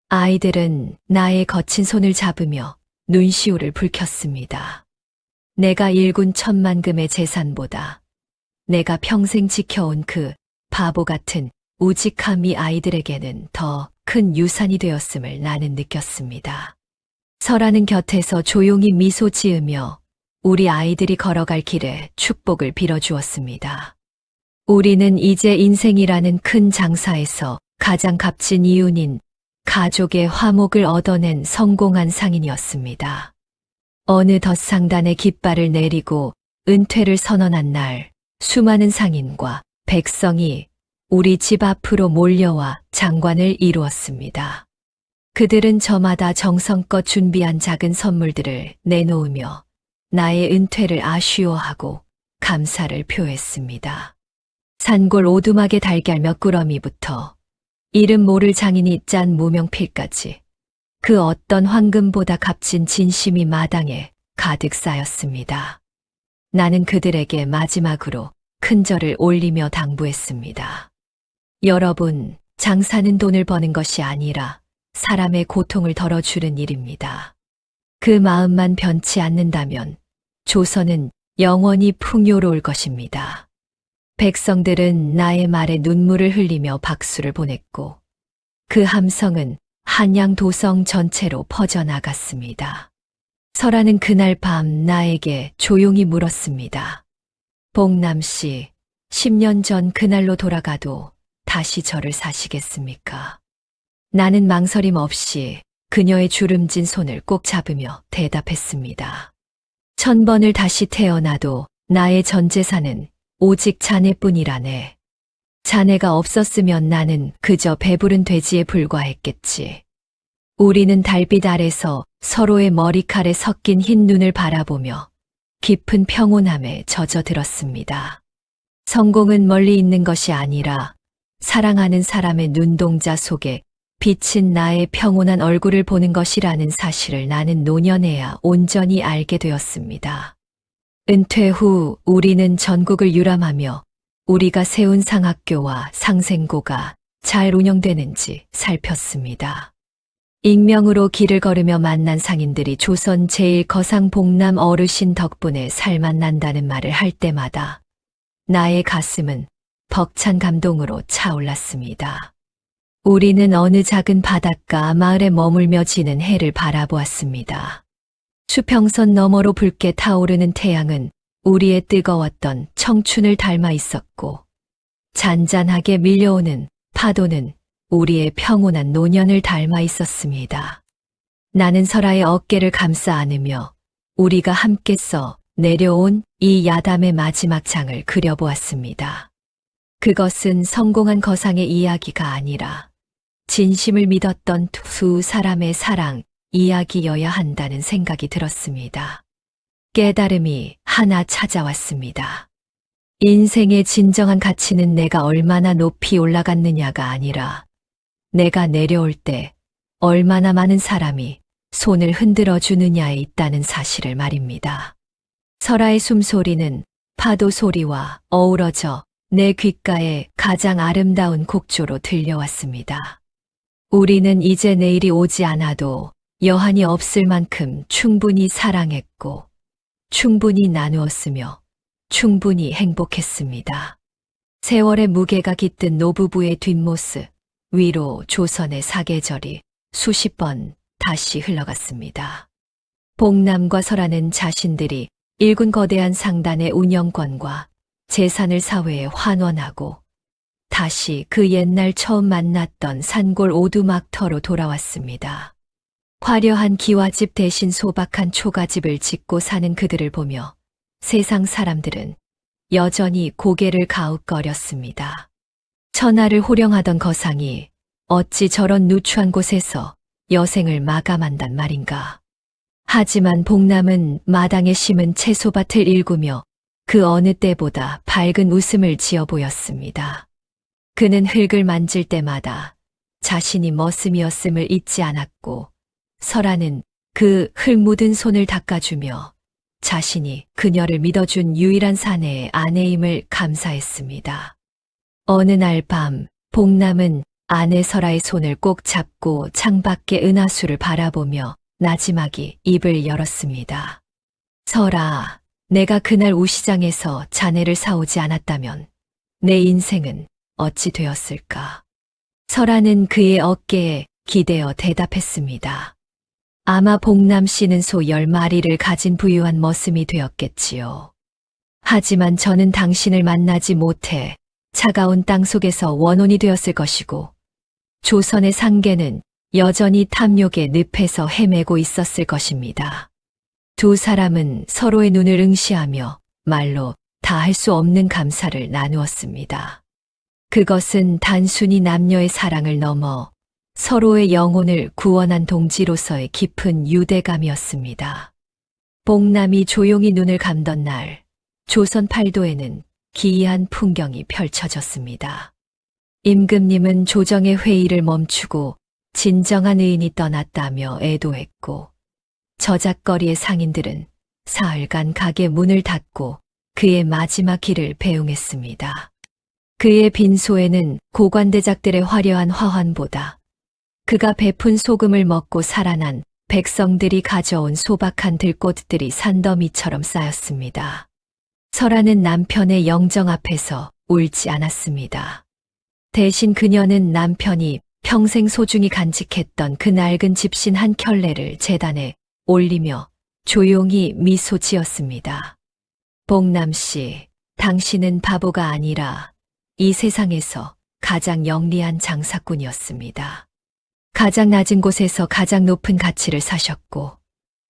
아이들은 나의 거친 손을 잡으며 눈시울을 붉혔습니다. 내가 일군 천만금의 재산보다 내가 평생 지켜온 그 바보 같은 우직함이 아이들에게는 더 큰 유산이 되었음을 나는 느꼈습니다. 설아는 곁에서 조용히 미소 지으며 우리 아이들이 걸어갈 길에 축복을 빌어주었습니다. 우리는 이제 인생이라는 큰 장사에서 가장 값진 이윤인 가족의 화목을 얻어낸 성공한 상인이었습니다. 어느덧 상단의 깃발을 내리고 은퇴를 선언한 날, 수많은 상인과 백성이 우리 집 앞으로 몰려와 장관을 이루었습니다. 그들은 저마다 정성껏 준비한 작은 선물들을 내놓으며 나의 은퇴를 아쉬워하고 감사를 표했습니다. 산골 오두막의 달걀 몇 꾸러미부터 이름 모를 장인이 짠 무명필까지 그 어떤 황금보다 값진 진심이 마당에 가득 쌓였습니다. 나는 그들에게 마지막으로 큰 절을 올리며 당부했습니다. 여러분, 장사는 돈을 버는 것이 아니라 사람의 고통을 덜어주는 일입니다. 그 마음만 변치 않는다면 조선은 영원히 풍요로울 것입니다. 백성들은 나의 말에 눈물을 흘리며 박수를 보냈고 그 함성은 한양 도성 전체로 퍼져나갔습니다. 설아는 그날 밤 나에게 조용히 물었습니다. 복남씨, 10년 전 그날로 돌아가도 다시 저를 사시겠습니까? 나는 망설임 없이 그녀의 주름진 손을 꼭 잡으며 대답했습니다. 1000번을 다시 태어나도 나의 전 재산은 오직 자네뿐이라네. 자네가 없었으면 나는 그저 배부른 돼지에 불과했겠지. 우리는 달빛 아래서 서로의 머리칼에 섞인 흰 눈을 바라보며 깊은 평온함에 젖어들었습니다. 성공은 멀리 있는 것이 아니라 사랑하는 사람의 눈동자 속에 비친 나의 평온한 얼굴을 보는 것이라는 사실을 나는 노년에야 온전히 알게 되었습니다. 은퇴 후 우리는 전국을 유람하며 우리가 세운 상학교와 상생고가 잘 운영되는지 살폈습니다. 익명으로 길을 걸으며 만난 상인들이 조선 제1거상 복남 어르신 덕분에 살만 난다는 말을 할 때마다 나의 가슴은 벅찬 감동으로 차올랐습니다. 우리는 어느 작은 바닷가 마을에 머물며 지는 해를 바라보았습니다. 수평선 너머로 붉게 타오르는 태양은 우리의 뜨거웠던 청춘을 닮아 있었고, 잔잔하게 밀려오는 파도는 우리의 평온한 노년을 닮아 있었습니다. 나는 설아의 어깨를 감싸 안으며 우리가 함께 써 내려온 이 야담의 마지막 장을 그려보았습니다. 그것은 성공한 거상의 이야기가 아니라 진심을 믿었던 두 사람의 사랑 이야기여야 한다는 생각이 들었습니다. 깨달음이 하나 찾아왔습니다. 인생의 진정한 가치는 내가 얼마나 높이 올라갔느냐가 아니라 내가 내려올 때 얼마나 많은 사람이 손을 흔들어 주느냐에 있다는 사실을 말입니다. 설아의 숨소리는 파도 소리와 어우러져 내 귓가에 가장 아름다운 곡조로 들려왔습니다. 우리는 이제 내일이 오지 않아도 여한이 없을 만큼 충분히 사랑했고, 충분히 나누었으며, 충분히 행복했습니다. 세월의 무게가 깃든 노부부의 뒷모습 위로 조선의 사계절이 수십 번 다시 흘러갔습니다. 복남과 설아는 자신들이 일군 거대한 상단의 운영권과 재산을 사회에 환원하고 다시 그 옛날 처음 만났던 산골 오두막터로 돌아왔습니다. 화려한 기와집 대신 소박한 초가집을 짓고 사는 그들을 보며 세상 사람들은 여전히 고개를 가웃거렸습니다. 천하를 호령하던 거상이 어찌 저런 누추한 곳에서 여생을 마감한단 말인가. 하지만 복남은 마당에 심은 채소밭을 일구며 그 어느 때보다 밝은 웃음을 지어 보였습니다. 그는 흙을 만질 때마다 자신이 머슴이었음을 잊지 않았고, 설아는 그 흙 묻은 손을 닦아주며 자신이 그녀를 믿어준 유일한 사내의 아내임을 감사했습니다. 어느 날 밤, 복남은 아내 설아의 손을 꼭 잡고 창밖의 은하수를 바라보며 나지막이 입을 열었습니다. 설아, 내가 그날 우시장에서 자네를 사오지 않았다면 내 인생은 어찌 되었을까? 설아는 그의 어깨에 기대어 대답했습니다. 아마 복남 씨는 소 10마리를 가진 부유한 머슴이 되었겠지요. 하지만 저는 당신을 만나지 못해 차가운 땅 속에서 원혼이 되었을 것이고, 조선의 상계는 여전히 탐욕의 늪에서 헤매고 있었을 것입니다. 두 사람은 서로의 눈을 응시하며 말로 다 할 수 없는 감사를 나누었습니다. 그것은 단순히 남녀의 사랑을 넘어 서로의 영혼을 구원한 동지로서의 깊은 유대감이었습니다. 복남이 조용히 눈을 감던 날, 조선 팔도에는 기이한 풍경이 펼쳐졌습니다. 임금님은 조정의 회의를 멈추고 진정한 의인이 떠났다며 애도했고, 저작거리의 상인들은 사흘간 가게 문을 닫고 그의 마지막 길을 배웅했습니다. 그의 빈소에는 고관대작들의 화려한 화환보다 그가 베푼 소금을 먹고 살아난 백성들이 가져온 소박한 들꽃들이 산더미처럼 쌓였습니다. 설아는 남편의 영정 앞에서 울지 않았습니다. 대신 그녀는 남편이 평생 소중히 간직했던 그 낡은 집신 한 켤레를 제단에 올리며 조용히 미소 지었습니다. 복남 씨, 당신은 바보가 아니라 이 세상에서 가장 영리한 장사꾼이었습니다. 가장 낮은 곳에서 가장 높은 가치를 사셨고,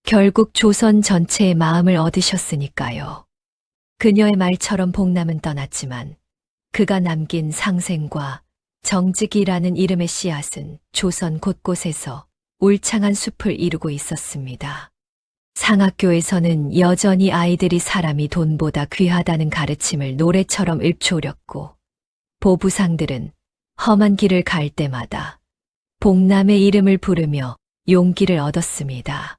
결국 조선 전체의 마음을 얻으셨으니까요. 그녀의 말처럼 복남은 떠났지만 그가 남긴 상생과 정직이라는 이름의 씨앗은 조선 곳곳에서 울창한 숲을 이루고 있었습니다. 상학교에서는 여전히 아이들이 사람이 돈보다 귀하다는 가르침을 노래처럼 읊조렸고, 보부상들은 험한 길을 갈 때마다 복남의 이름을 부르며 용기를 얻었습니다.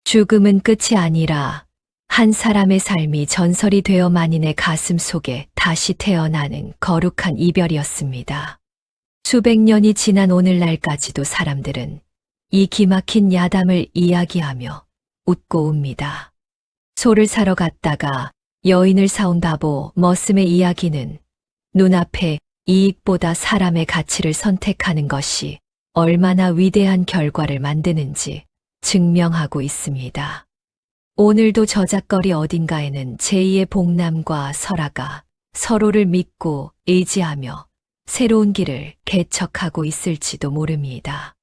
죽음은 끝이 아니라 한 사람의 삶이 전설이 되어 만인의 가슴 속에 다시 태어나는 거룩한 이별이었습니다. 수백 년이 지난 오늘날까지도 사람들은 이 기막힌 야담을 이야기하며 웃고 옵니다. 소를 사러 갔다가 여인을 사온 바보 머슴의 이야기는 눈앞에 이익보다 사람의 가치를 선택하는 것이 얼마나 위대한 결과를 만드는지 증명하고 있습니다. 오늘도 저작거리 어딘가에는 제2의 복남과 설아가 서로를 믿고 의지하며 새로운 길을 개척하고 있을지도 모릅니다.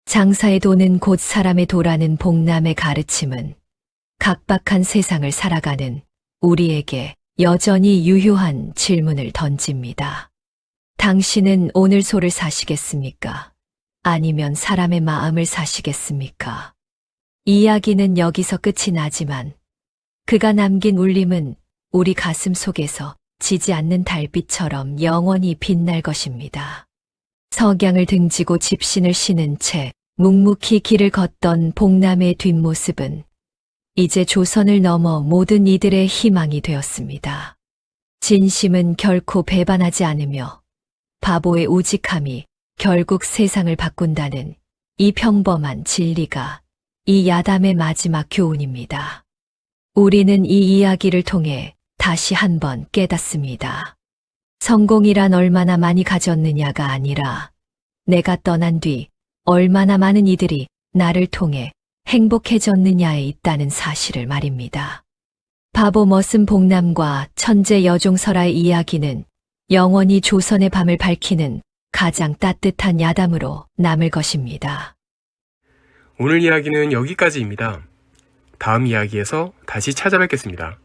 장사의 도는 곧 사람의 도라는 복남의 가르침은 각박한 세상을 살아가는 우리에게 여전히 유효한 질문을 던집니다. 당신은 오늘 소를 사시겠습니까? 아니면 사람의 마음을 사시겠습니까? 이야기는 여기서 끝이 나지만 그가 남긴 울림은 우리 가슴 속에서 지지 않는 달빛처럼 영원히 빛날 것입니다. 석양을 등지고 집신을 신은 채 묵묵히 길을 걷던 복남의 뒷모습은 이제 조선을 넘어 모든 이들의 희망이 되었습니다. 진심은 결코 배반하지 않으며 바보의 우직함이 결국 세상을 바꾼다는 이 평범한 진리가 이 야담의 마지막 교훈입니다. 우리는 이 이야기를 통해 다시 한번 깨닫습니다. 성공이란 얼마나 많이 가졌느냐가 아니라 내가 떠난 뒤 얼마나 많은 이들이 나를 통해 행복해졌느냐에 있다는 사실을 말입니다. 바보 머슴 복남과 천재 여종 설아의 이야기는 영원히 조선의 밤을 밝히는 가장 따뜻한 야담으로 남을 것입니다. 오늘 이야기는 여기까지입니다. 다음 이야기에서 다시 찾아뵙겠습니다.